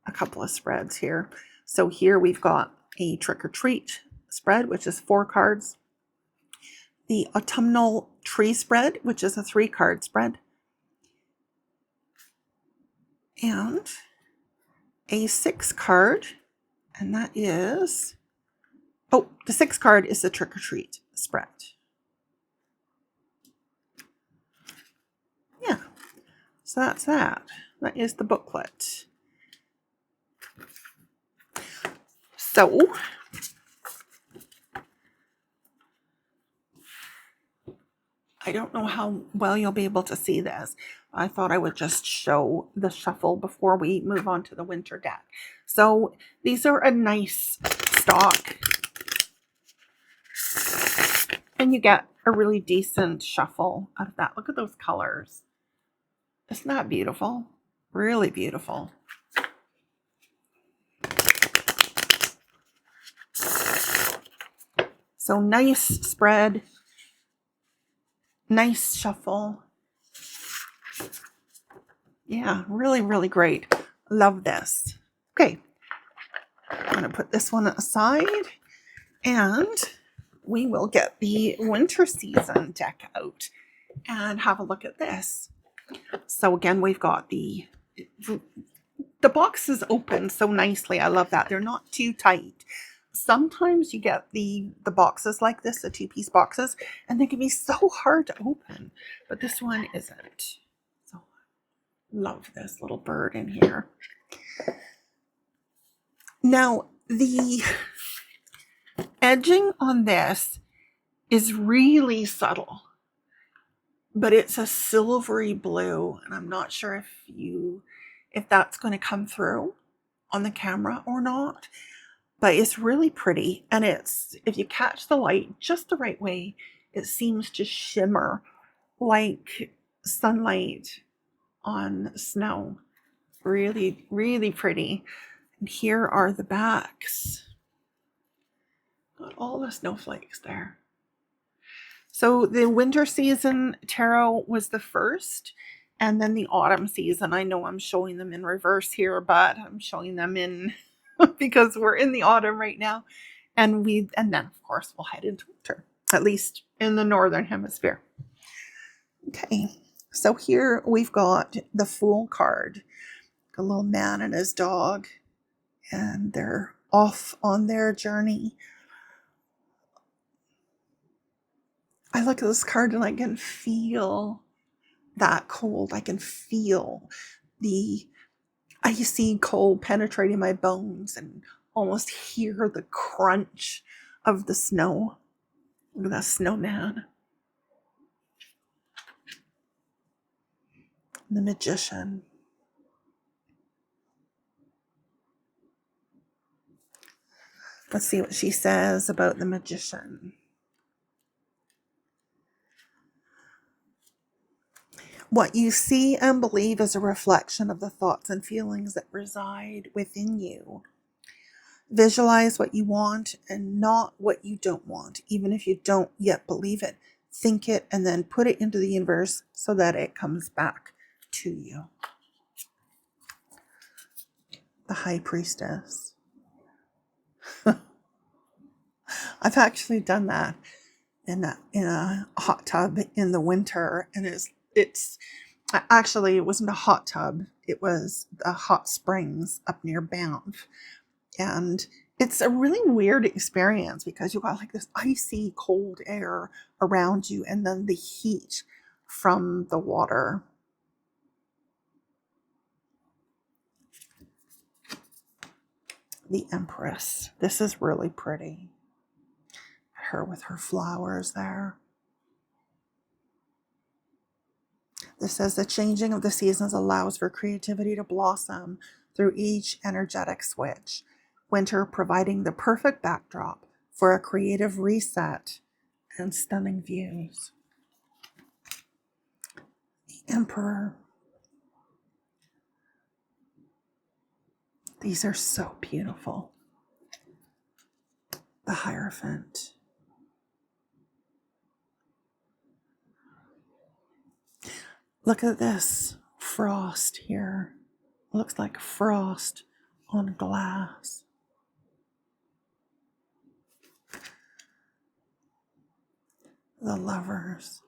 a couple of spreads here. So here we've got a trick or treat spread, which is 4 cards. The autumnal tree spread, which is a 3-card spread. And a 6 card, and that is, the 6 card is the trick or treat spread. Yeah, so that's that. That is the booklet. So, I don't know how well you'll be able to see this. I thought I would just show the shuffle before we move on to the winter deck. So these are a nice stock. And you get a really decent shuffle out of that. Look at those colors. Isn't that beautiful? Really beautiful. So nice spread. Nice shuffle. Yeah, really, really great. Love this. Okay, I'm going to put this one aside, and we will get the winter season deck out and have a look at this. So again, we've got the boxes open so nicely. I love that. They're not too tight. Sometimes you get the boxes like this, the 2-piece boxes, and they can be so hard to open, but this one isn't. So love this little bird in here. Now, the edging on this is really subtle, but it's a silvery blue, and I'm not sure if that's going to come through on the camera or not, but it's really pretty. And it's, if you catch the light just the right way, it seems to shimmer like sunlight on snow. Really, really pretty. And here are the backs. Got all the snowflakes there. So the winter season tarot was the first, and then the autumn season. I know I'm showing them in reverse here, but I'm showing them in because we're in the autumn right now. And then of course we'll head into winter, at least in the northern hemisphere. Okay, so here we've got the Fool card. A little man and his dog, and they're off on their journey. I look at this card and I can feel that cold. I can feel the icy cold penetrating my bones and almost hear the crunch of the snow. Look at that snowman. The Magician. Let's see what she says about the Magician. What you see and believe is a reflection of the thoughts and feelings that reside within you. Visualize what you want and not what you don't want, even if you don't yet believe it. Think it and then put it into the universe so that it comes back to you. The High Priestess. I've actually done that in a hot tub in the winter, and it's actually, it wasn't a hot tub, it was the hot springs up near Banff. And it's a really weird experience because you got like this icy cold air around you and then the heat from the water. The Empress. This is really pretty. Her with her flowers there. This says the changing of the seasons allows for creativity to blossom through each energetic switch. Winter providing the perfect backdrop for a creative reset and stunning views. The Emperor. These are so beautiful. The Hierophant. Look at this frost here. It looks like frost on glass. The Lovers.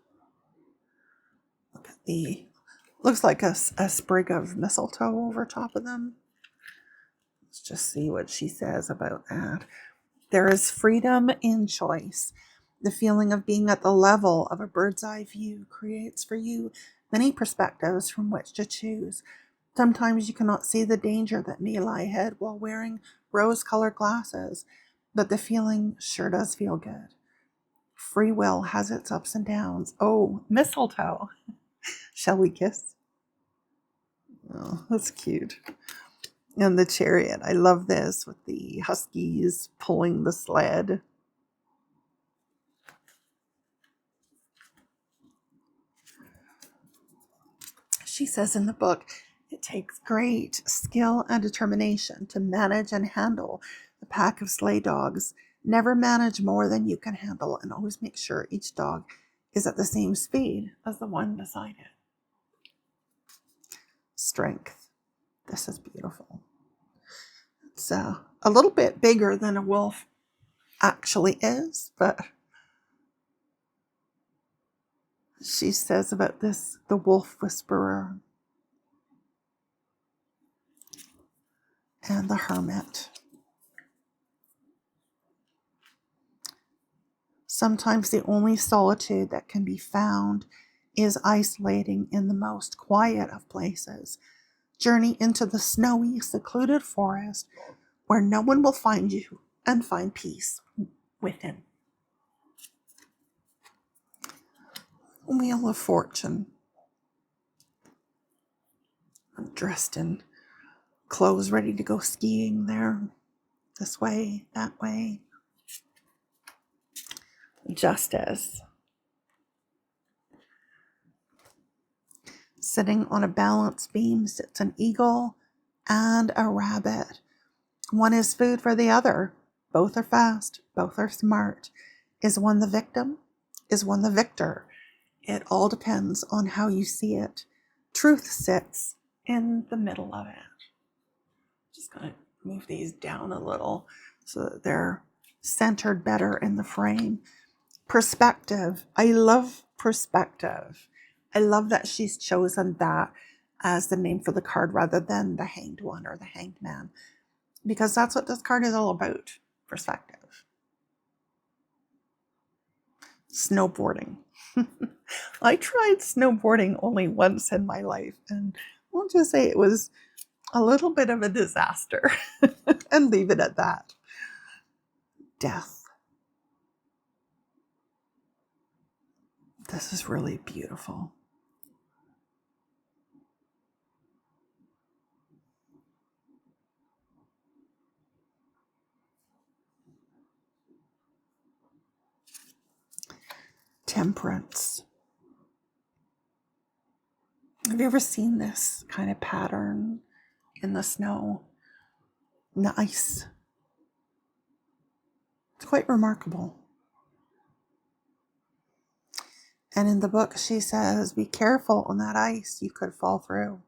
Look at looks like a sprig of mistletoe over top of them. Let's just see what she says about that. There is freedom in choice. The feeling of being at the level of a bird's eye view creates for you many perspectives from which to choose. Sometimes you cannot see the danger that may lie ahead while wearing rose-colored glasses, but the feeling sure does feel good. Free will has its ups and downs. Oh, mistletoe. Shall we kiss? Oh, that's cute. And the Chariot. I love this with the huskies pulling the sled. She says in the book, it takes great skill and determination to manage and handle a pack of sleigh dogs. Never manage more than you can handle, and always make sure each dog is at the same speed as the one beside it. Strength. This is beautiful. It's a little bit bigger than a wolf actually is, but she says about this, the wolf whisperer and the hermit. Sometimes the only solitude that can be found is isolating in the most quiet of places. Journey into the snowy, secluded forest where no one will find you and find peace within. Wheel of Fortune. I'm dressed in clothes ready to go skiing there. This way, that way. Justice. Sitting on a balance beam sits an eagle and a rabbit. One is food for the other. Both are fast. Both are smart. Is one the victim? Is one the victor? It all depends on how you see it. Truth sits in the middle of it. Just going to move these down a little so that they're centered better in the frame. Perspective. I love perspective. I love that she's chosen that as the name for the card rather than the Hanged One or the Hanged Man, because that's what this card is all about. Perspective. Snowboarding. I tried snowboarding only once in my life, and I'll just say it was a little bit of a disaster and leave it at that. Death. This is really beautiful. Temperance. Have you ever seen this kind of pattern in the snow, in the ice? It's quite remarkable. And in the book, she says, be careful on that ice. You could fall through.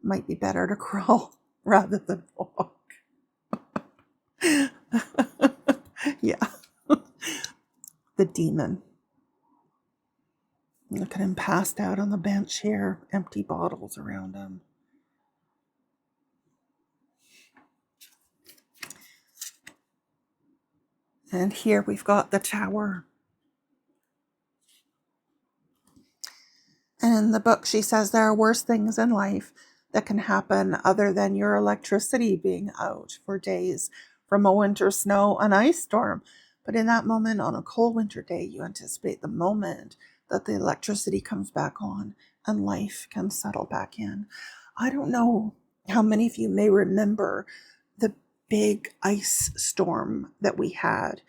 Might be better to crawl rather than walk. Yeah. The demon. Look at him passed out on the bench here. Empty bottles around him. And here we've got the tower. And in the book, she says there are worse things in life that can happen other than your electricity being out for days from a winter snow and ice storm. But in that moment, on a cold winter day, you anticipate the moment that the electricity comes back on and life can settle back in. I don't know how many of you may remember the big ice storm that we had.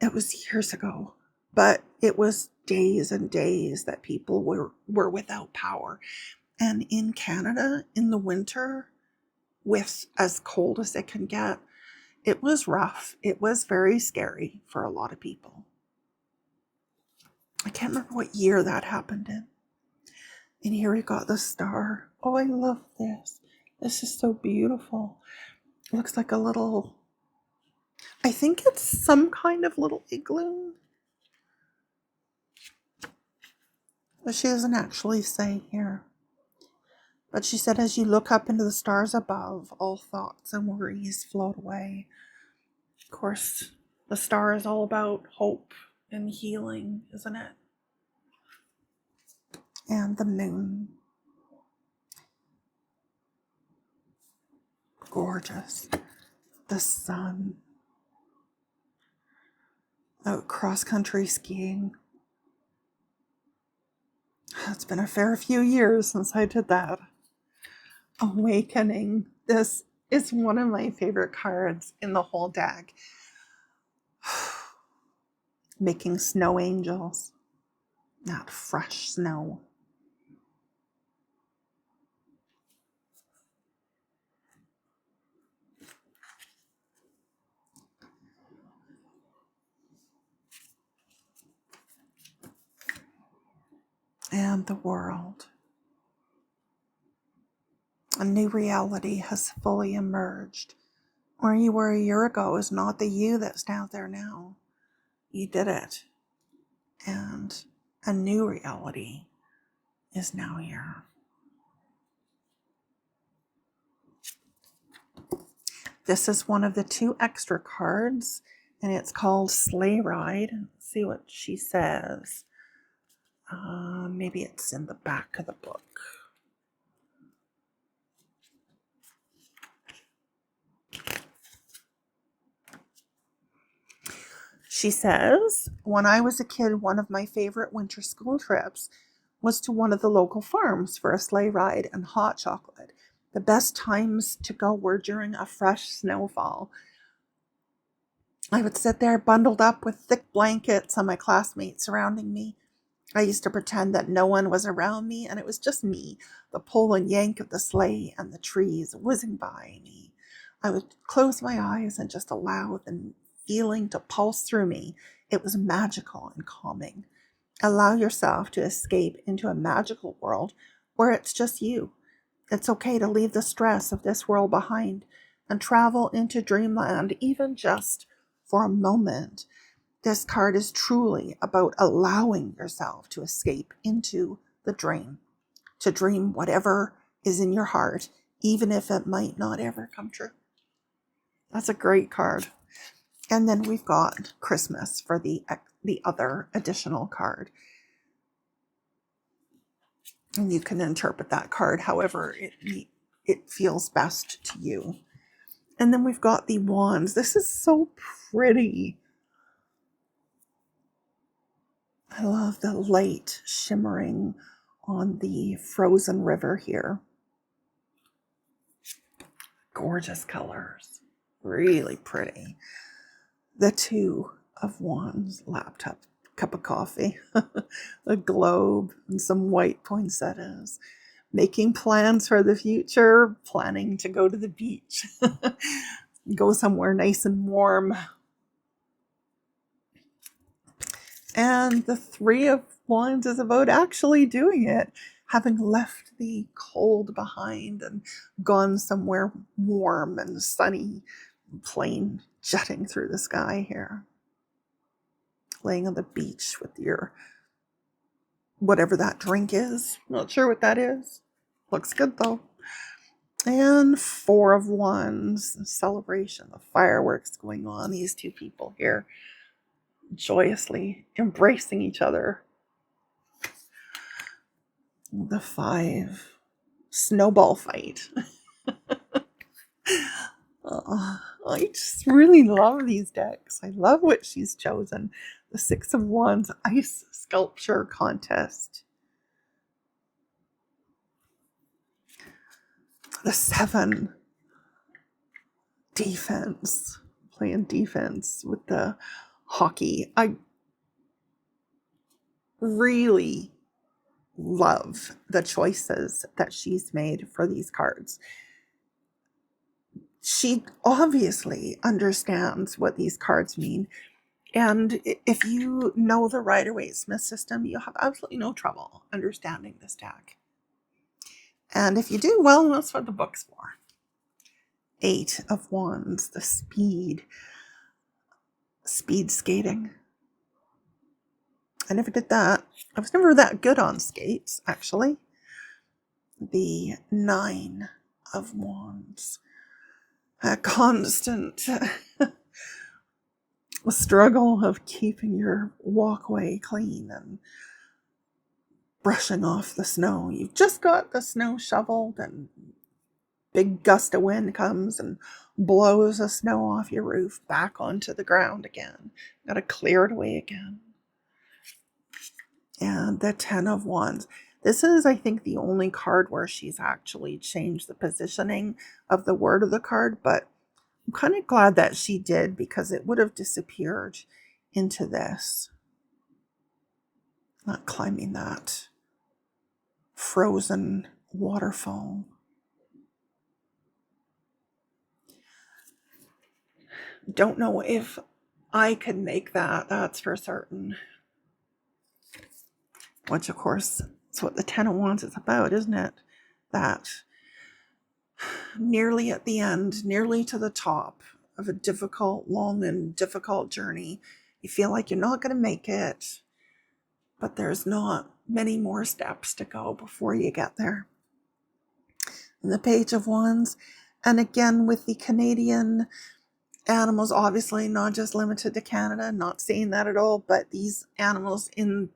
It was years ago, but it was days and days that people were without power. And in Canada, in the winter, with as cold as it can get, it was rough. It was very scary for a lot of people. I can't remember what year that happened in. And here we got the star. Oh, I love this. This is so beautiful. It looks like a little, I think it's some kind of little igloo. But she doesn't actually say here. But she said, as you look up into the stars above, all thoughts and worries float away. Of course, the star is all about hope and healing, isn't it? And the moon. Gorgeous. The sun. Out cross-country skiing. It's been a fair few years since I did that. Awakening. This is one of my favorite cards in the whole deck. Making snow angels. Not fresh snow. And the world. A new reality has fully emerged. Where you were a year ago is not the you that's down there now. You did it. And a new reality is now here. This is one of the 2 extra cards, and it's called Sleigh Ride. Let's see what she says. Maybe it's in the back of the book. She says, when I was a kid, one of my favorite winter school trips was to one of the local farms for a sleigh ride and hot chocolate. The best times to go were during a fresh snowfall. I would sit there bundled up with thick blankets and my classmates surrounding me. I used to pretend that no one was around me and it was just me, the pull and yank of the sleigh and the trees whizzing by me. I would close my eyes and just allow the feeling to pulse through me. It was magical and calming. Allow yourself to escape into a magical world where it's just you. It's okay to leave the stress of this world behind and travel into dreamland, even just for a moment. This card is truly about allowing yourself to escape into the dream, to dream whatever is in your heart, even if it might not ever come true. That's a great card. And then we've got Christmas for the other additional card. And you can interpret that card however it feels best to you. And then we've got the wands. This is so pretty. I love the light shimmering on the frozen river here. Gorgeous colors. Really pretty. The 2 of Wands laptop, cup of coffee, a globe, and some white poinsettias. Making plans for the future, planning to go to the beach. Go somewhere nice and warm. And the Three of Wands is about actually doing it, having left the cold behind and gone somewhere warm and sunny, plane jetting through the sky here. Laying on the beach with your whatever that drink is. Not sure what that is. Looks good though. And Four of Wands, celebration, the fireworks going on. These two people here joyously embracing each other. The Five, snowball fight. I just really love these decks. I love what she's chosen. The Six of Wands ice sculpture contest. The Seven, defense, playing defense with the hockey. I really love the choices that she's made for these cards. She obviously understands what these cards mean. And if you know the Rider-Waite-Smith system, you'll have absolutely no trouble understanding this deck. And if you do, well, that's what the book's for. Eight of Wands, the speed skating. I never did that. I was never that good on skates, actually. The Nine of Wands. A constant struggle of keeping your walkway clean and brushing off the snow. You've just got the snow shoveled and big gust of wind comes and blows the snow off your roof back onto the ground again. Got to clear it away again. And the Ten of Wands. This is, I think, the only card where she's actually changed the positioning of the word of the card, but I'm kind of glad that she did because it would have disappeared into this. Not climbing that frozen waterfall. Don't know if I could make that, that's for certain. Which, of course, is what the Ten of Wands is about, isn't it? That nearly at the end, nearly to the top of a difficult, long and difficult journey, you feel like you're not going to make it, but there's not many more steps to go before you get there. And the Page of Wands, and again with the Canadian animals, obviously not just limited to Canada, not saying that at all, but these animals in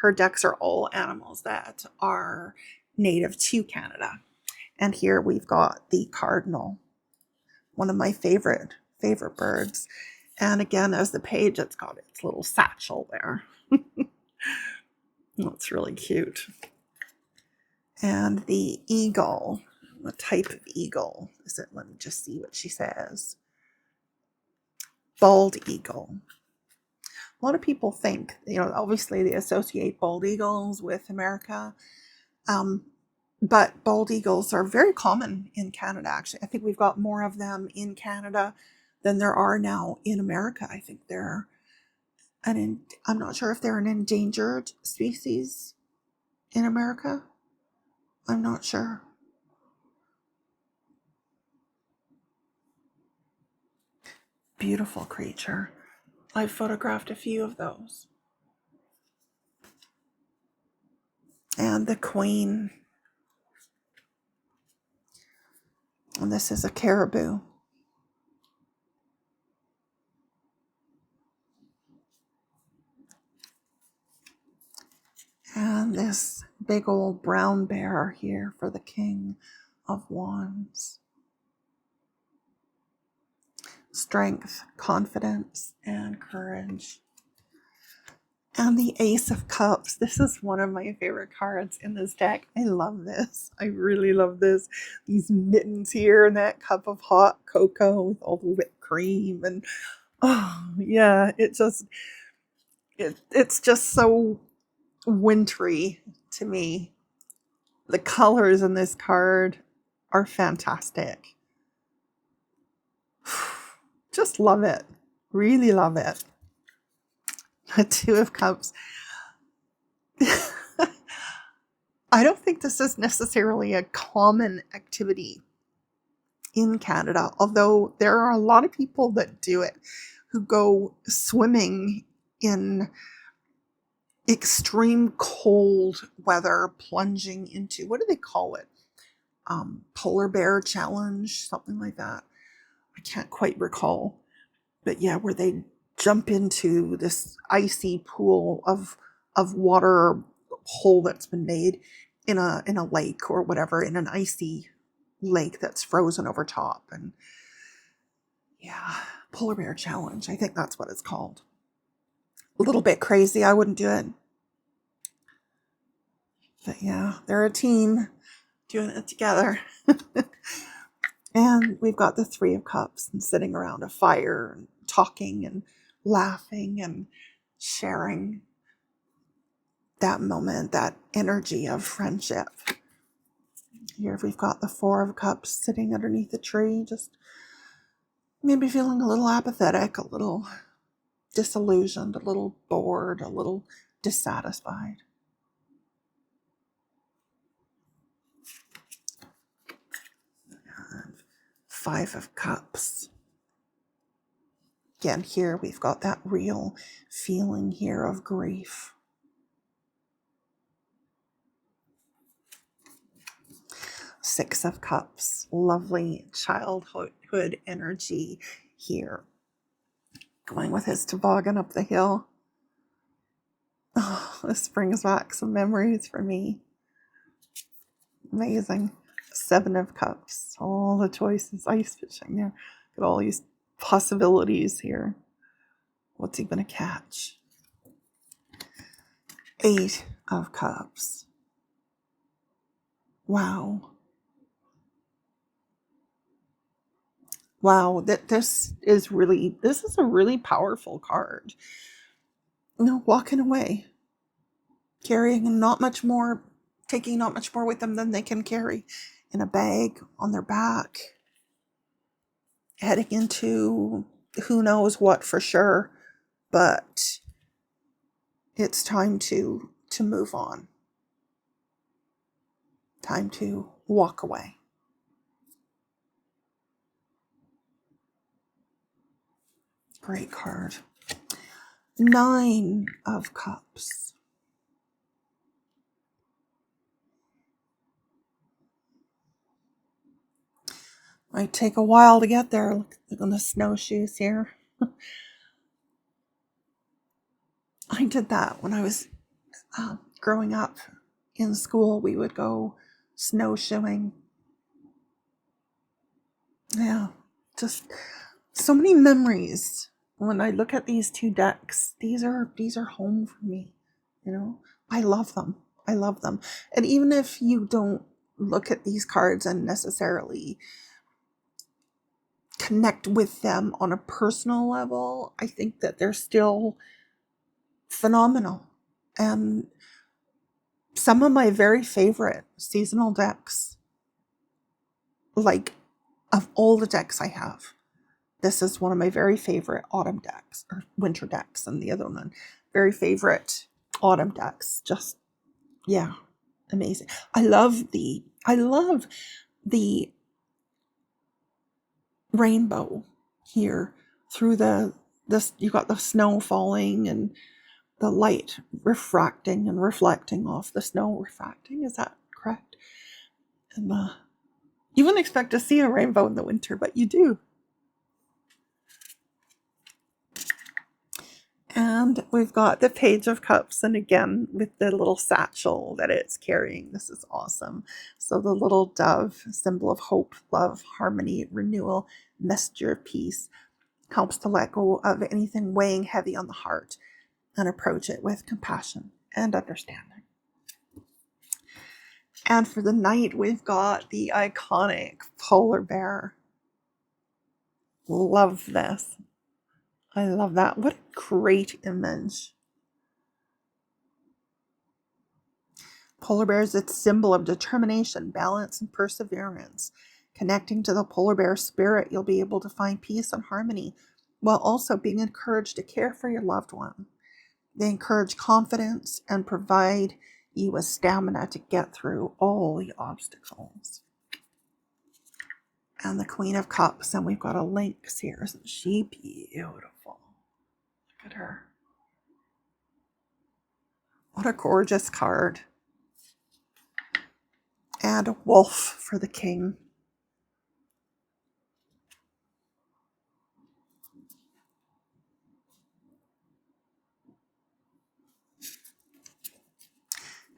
her decks are all animals that are native to Canada. And here we've got the cardinal, one of my favorite birds. And again, as the page, it's got its little satchel there. That's really cute. And the eagle, what type of eagle is it? Let me just see what she says. Bald eagle. A lot of people think, obviously they associate bald eagles with America. But bald eagles are very common in Canada, actually. I think we've got more of them in Canada than there are now in America. I think I'm not sure if they're an endangered species in America. I'm not sure. Beautiful creature. I've photographed a few of those. And the queen. And this is a caribou. And this big old brown bear here for the King of Wands. Strength, confidence, and courage. And the Ace of Cups. This is one of my favorite cards in this deck. I love this. I really love this. These mittens here and that cup of hot cocoa with all the whipped cream. And oh, yeah, it's just so wintry to me. The colors in this card are fantastic. Just love it. Really love it. A Two of Cups. I don't think this is necessarily a common activity in Canada, although there are a lot of people that do it, who go swimming in extreme cold weather, plunging into, what do they call it? Polar bear challenge, something like that. I can't quite recall. But yeah, where they jump into this icy pool of water hole that's been made in a lake or whatever, in an icy lake that's frozen over top. And yeah, polar bear challenge. I think that's what it's called. A little bit crazy. I wouldn't do it. But yeah, they're a team doing it together. And we've got the Three of Cups and sitting around a fire and talking and laughing and sharing that moment, that energy of friendship. Here we've got the Four of Cups sitting underneath a tree, just maybe feeling a little apathetic, a little disillusioned, a little bored, a little dissatisfied. And Five of Cups. Again, here we've got that real feeling here of grief. Six of Cups, lovely childhood energy here. Going with his toboggan up the hill. Oh, this brings back some memories for me. Amazing. Seven of Cups, all the choices, ice fishing there. Got all these possibilities here. What's he gonna catch? Eight of Cups. Wow. Wow, this is a really powerful card. Walking away, carrying not much more, taking not much more with them than they can carry in a bag on their back, heading into who knows what for sure, but it's time to move on. Time to walk away. Great card. Nine of Cups. Might take a while to get there. Look on the snowshoes here. I did that when I was growing up in school. We would go snowshoeing. Yeah, just so many memories. When I look at these two decks, these are home for me. I love them. I love them. And even if you don't look at these cards and necessarily connect with them on a personal level, I think that they're still phenomenal. And some of my very favorite seasonal decks, like of all the decks I have, this is one of my very favorite autumn decks, or winter decks, and the other one, very favorite autumn decks. Just, yeah, amazing. I love the rainbow here through you got the snow falling and the light refracting and reflecting off the snow. Refracting, is that correct? And you wouldn't expect to see a rainbow in the winter, but you do. And we've got the Page of Cups, and again with the little satchel that it's carrying. This is awesome. So the little dove, symbol of hope, love, harmony, renewal, messenger of peace, helps to let go of anything weighing heavy on the heart and approach it with compassion and understanding. And for the night, we've got the iconic polar bear. Love this. I love that. What a great image. Polar bear is its symbol of determination, balance, and perseverance. Connecting to the polar bear spirit, you'll be able to find peace and harmony while also being encouraged to care for your loved one. They encourage confidence and provide you with stamina to get through all the obstacles. And the Queen of Cups, and we've got a lynx here. Isn't she beautiful? Look at her. What a gorgeous card. And a wolf for the king.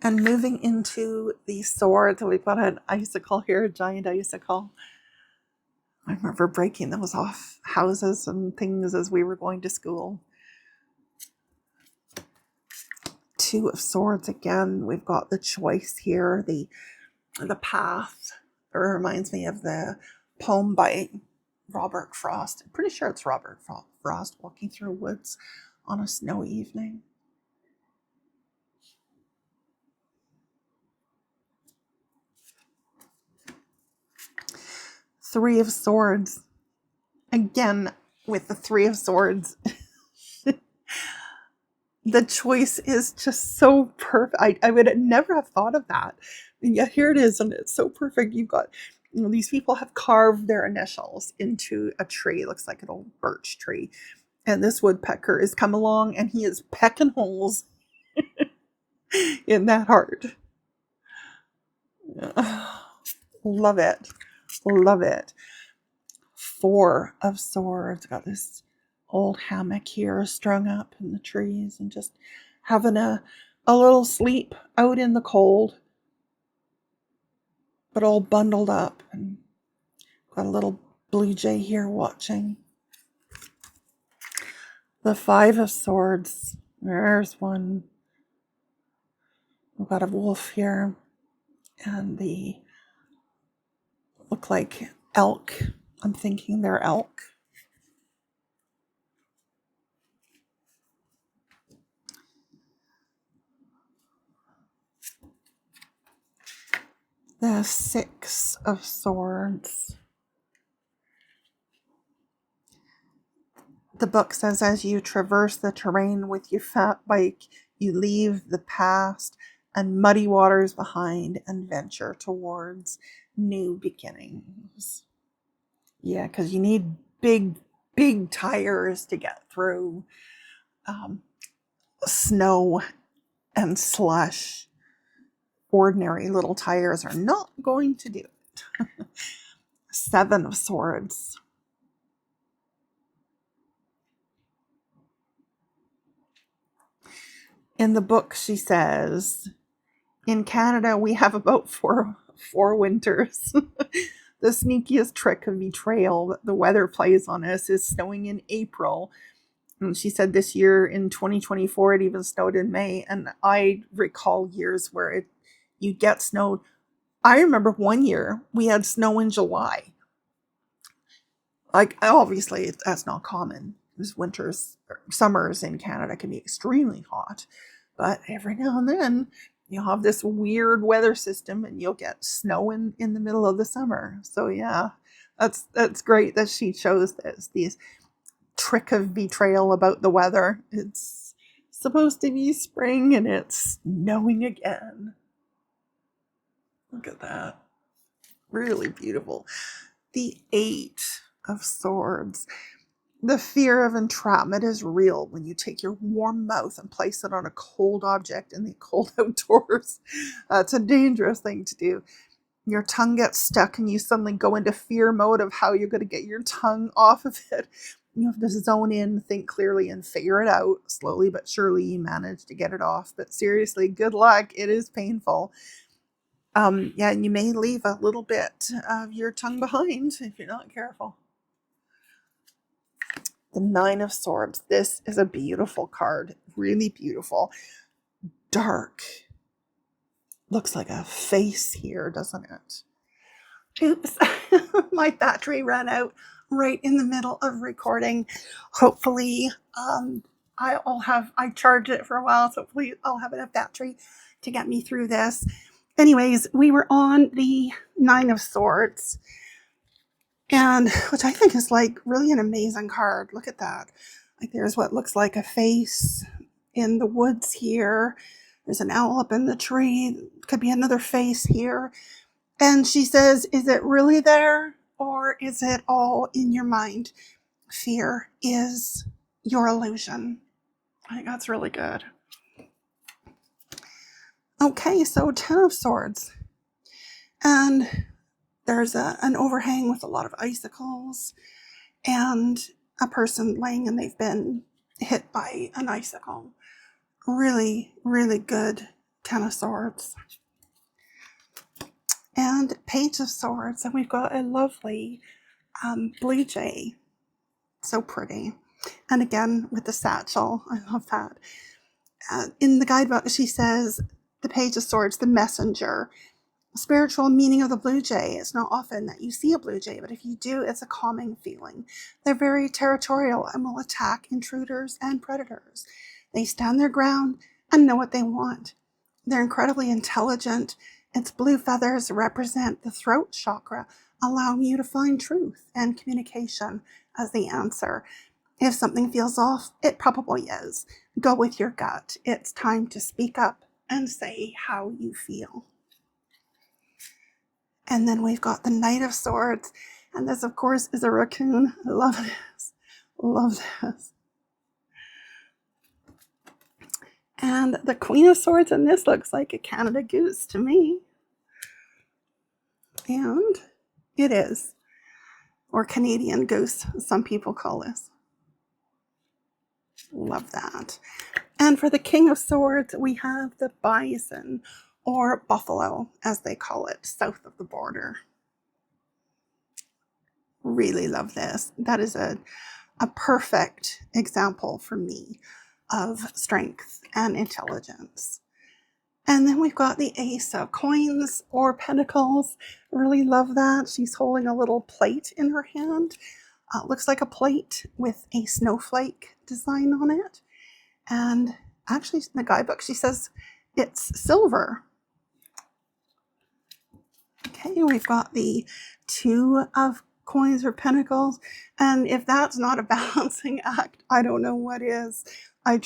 And moving into the swords, we've got an icicle here, a giant icicle. I remember breaking those off houses and things as we were going to school. Two of Swords again. We've got the choice here, the path. It reminds me of the poem by Robert Frost. I'm pretty sure it's Robert Frost, Walking Through Woods on a Snowy Evening. Three of Swords. Again, with the Three of Swords, the choice is just so perfect. I would never have thought of that. And yet here it is, and it's so perfect. You've got, these people have carved their initials into a tree. It looks like an old birch tree. And this woodpecker has come along, and he is pecking holes in that heart. Love it. Love it. Four of Swords. Got this old hammock here strung up in the trees and just having a little sleep out in the cold, but all bundled up. And got a little blue jay here watching. The Five of Swords. There's one. We've got a wolf here. And the look like elk. I'm thinking they're elk. The Six of Swords. The book says, as you traverse the terrain with your fat bike, you leave the past and muddy waters behind and venture towards new beginnings. Yeah, because you need big tires to get through snow and slush. Ordinary little tires are not going to do it. Seven of Swords. In the book, she says, in Canada, we have about four winters. The sneakiest trick of betrayal that the weather plays on us is snowing in April. And she said this year in 2024, it even snowed in May. And I recall years where you get snow. I remember one year we had snow in July. Like, obviously, that's not common. Because summers in Canada can be extremely hot. But every now and then, you'll have this weird weather system and you'll get snow in the middle of the summer. So yeah, that's great that she chose these trick of betrayal about the weather. It's supposed to be spring and it's snowing again. Look at that. Really beautiful. The Eight of Swords. The fear of entrapment is real when you take your warm mouth and place it on a cold object in the cold outdoors. It's a dangerous thing to do. Your tongue gets stuck and you suddenly go into fear mode of how you're going to get your tongue off of it. You have to zone in, think clearly, and figure it out. Slowly but surely you manage to get it off. But seriously, good luck. It is painful. Yeah, and you may leave a little bit of your tongue behind if you're not careful. The Nine of Swords. This is a beautiful card. Really beautiful. Dark. Looks like a face here, doesn't it? Oops. My battery ran out right in the middle of recording. Hopefully, I charged it for a while, so hopefully I'll have enough battery to get me through this. Anyways, we were on the Nine of Swords. And which I think is like really an amazing card. Look at that. Like there's what looks like a face. in the woods here. There's an owl up in the tree. Could be another face here. And she says, is it really there or is it all in your mind? Fear is your illusion. I think that's really good. Okay, so 10 of Swords. And there's an overhang with a lot of icicles and a person laying and they've been hit by an icicle. Really, really good 10 of Swords. And Page of Swords. And we've got a lovely blue jay. So pretty. And again, with the satchel. I love that. In the guidebook, she says, the Page of Swords, the messenger. Spiritual meaning of the blue jay. It's not often that you see a blue jay, but if you do, it's a calming feeling. They're very territorial and will attack intruders and predators. They stand their ground and know what they want. They're incredibly intelligent. Its blue feathers represent the throat chakra, allowing you to find truth and communication as the answer. If something feels off, it probably is. Go with your gut. It's time to speak up and say how you feel. And then we've got the Knight of Swords. And this, of course, is a raccoon. I love this. Love this. And the Queen of Swords in this looks like a Canada goose to me. And it is. Or Canadian goose, some people call this. Love that. And for the King of Swords, we have the bison, or buffalo, as they call it, south of the border. Really love this. That is a perfect example for me of strength and intelligence. And then we've got the Ace of Coins or Pentacles. Really love that. She's holding a little plate in her hand. Looks like a plate with a snowflake design on it. And actually, in the guidebook, she says it's silver. Okay, we've got the Two of Coins or Pentacles. And if that's not a balancing act, I don't know what is. I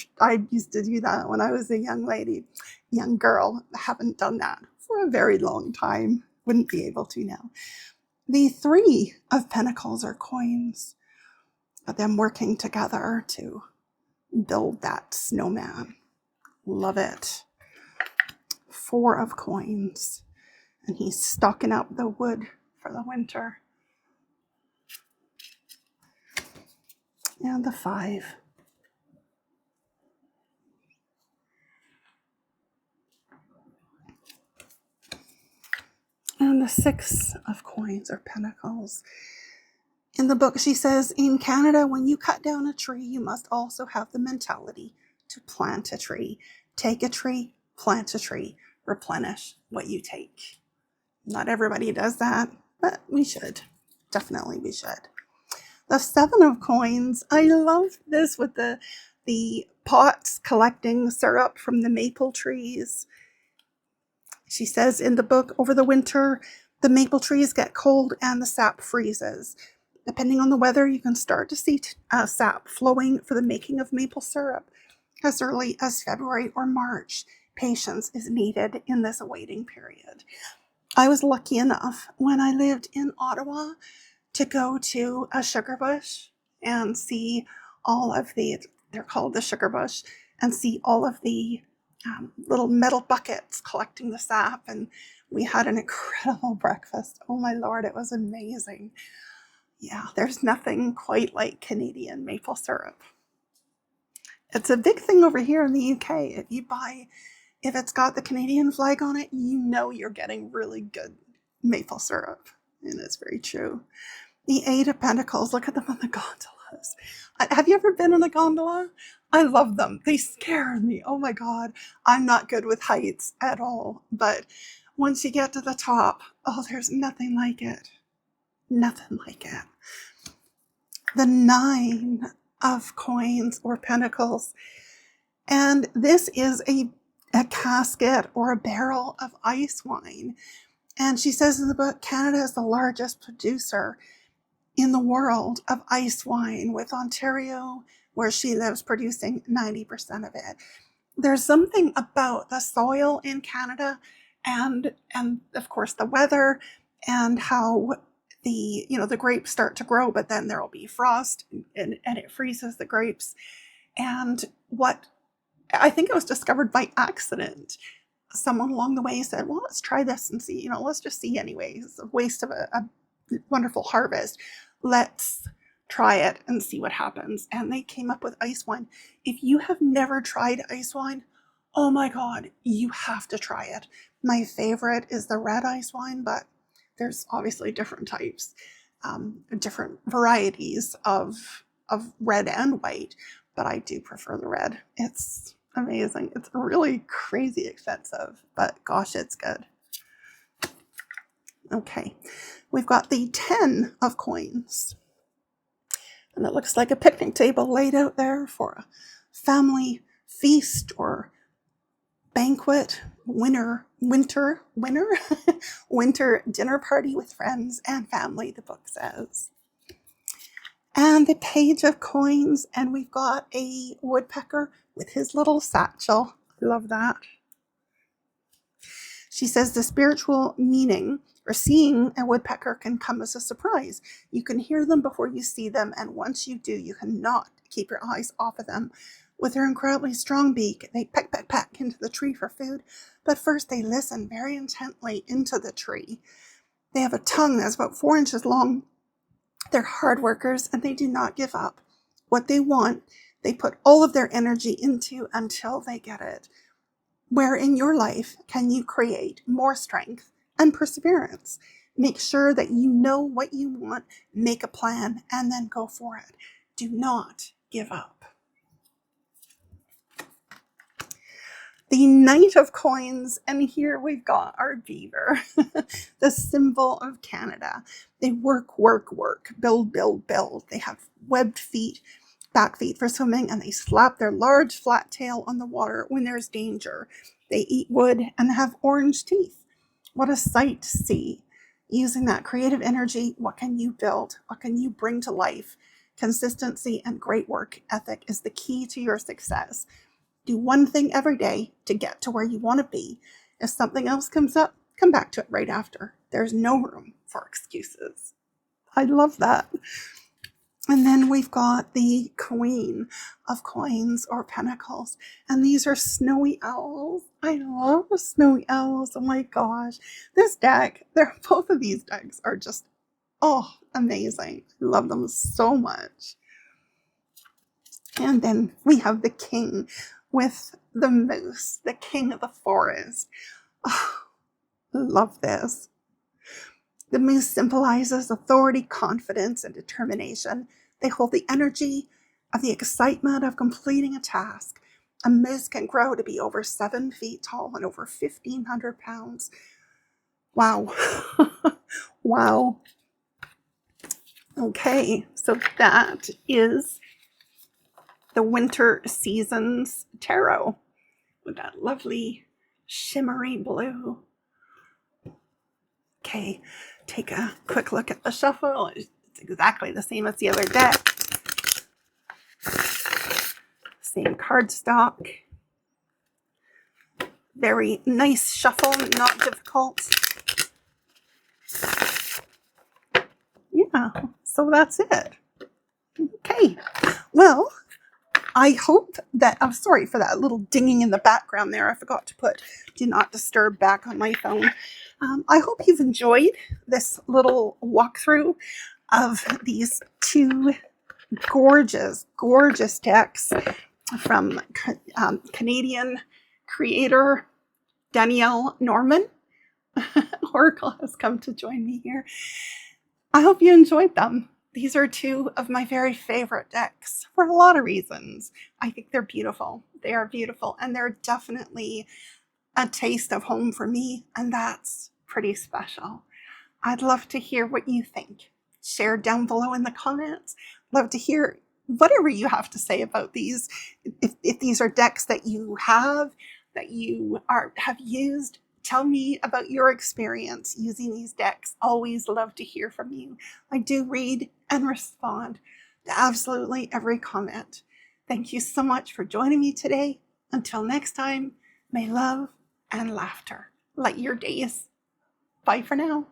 used to do that when I was a young girl. I haven't done that for a very long time. Wouldn't be able to now. The Three of Pentacles are coins, but them working together to build that snowman. Love it. Four of Coins, and he's stocking up the wood for the winter. And the Five. And the Six of Coins or Pentacles. In the book, she says, in Canada, when you cut down a tree, you must also have the mentality to plant a tree. Take a tree, plant a tree, replenish what you take. Not everybody does that, but we should. Definitely we should. The Seven of Coins. I love this with the pots collecting syrup from the maple trees. She says in the book, over the winter, the maple trees get cold and the sap freezes. Depending on the weather, you can start to see sap flowing for the making of maple syrup as early as February or March. Patience is needed in this waiting period. I was lucky enough when I lived in Ottawa to go to a sugar bush and see all of they're called the sugar bush, and see all of the little metal buckets collecting the sap. And we had an incredible breakfast. Oh my Lord, it was amazing. Yeah, there's nothing quite like Canadian maple syrup. It's a big thing over here in the UK. If it's got the Canadian flag on it, you know you're getting really good maple syrup. And it's very true. The Eight of Pentacles, look at them on the gondolas. Have you ever been on a gondola? I love them. They scare me. Oh my God. I'm not good with heights at all. But once you get to the top, oh, there's nothing like it. Nothing like it. The Nine of Coins or Pentacles. And this is a casket or a barrel of ice wine. And she says in the book, Canada is the largest producer in the world of ice wine, with Ontario, where she lives, producing 90% of it. There's something about the soil in Canada and of course the weather and how the grapes start to grow, but then there'll be frost and it freezes the grapes. And what I think it was discovered by accident. Someone along the way said, well, let's try this and see, let's just see anyway. It's a waste of a wonderful harvest. Let's try it and see what happens. And they came up with ice wine. If you have never tried ice wine, oh my God, you have to try it. My favorite is the red ice wine, but there's obviously different types, different varieties of red and white, but I do prefer the red. It's amazing. It's really crazy expensive, but gosh, it's good. Okay, we've got the 10 of coins. And it looks like a picnic table laid out there for a family feast or banquet, winter dinner party with friends and family, the book says. And the page of coins, and we've got a woodpecker with his little satchel. I love that. She says the spiritual meaning or seeing a woodpecker can come as a surprise. You can hear them before you see them, and once you do, you cannot keep your eyes off of them. With their incredibly strong beak, they peck, peck, peck into the tree for food, but first they listen very intently into the tree. They have a tongue that's about 4 inches long. They're hard workers, and they do not give up. What they want, they put all of their energy into until they get it. Where in your life can you create more strength and perseverance? Make sure that you know what you want, make a plan, and then go for it. Do not give up. The Knight of Coins, and here we've got our beaver, the symbol of Canada. They work, work, work, build, build, build. They have webbed feet, back feet for swimming, and they slap their large flat tail on the water when there's danger. They eat wood and have orange teeth. What a sight to see. Using that creative energy, what can you build? What can you bring to life? Consistency and great work ethic is the key to your success. Do one thing every day to get to where you want to be. If something else comes up, come back to it right after. There's no room for excuses. I love that. And then we've got the Queen of Coins or Pentacles. And these are snowy owls. I love snowy owls. Oh my gosh. This deck, both of these decks are just, amazing. I love them so much. And then we have the King with the moose, the king of the forest. Oh, love this. The moose symbolizes authority, confidence, and determination. They hold the energy of the excitement of completing a task. A moose can grow to be over 7 feet tall and over 1,500 pounds. Wow. Wow. Okay, so that is the Winter Seasons Tarot with that lovely shimmery blue. Okay, take a quick look at the shuffle. It's exactly the same as the other deck. Same cardstock. Very nice shuffle, not difficult. Yeah, so that's it. Okay, well, I hope that, I'm sorry for that little dinging in the background there. I forgot to put do not disturb back on my phone. I hope you've enjoyed this little walkthrough of these two gorgeous, gorgeous decks from Canadian creator Danielle Norman. Oracle has come to join me here. I hope you enjoyed them. These are two of my very favorite decks for a lot of reasons. I think they're beautiful. They are beautiful, and they're definitely a taste of home for me, and that's pretty special. I'd love to hear what you think. Share down below in the comments. Love to hear whatever you have to say about these. If these are decks that you have used, tell me about your experience using these decks. Always love to hear from you. I do read and respond to absolutely every comment. Thank you so much for joining me today. Until next time, may love and laughter light your days. Bye for now.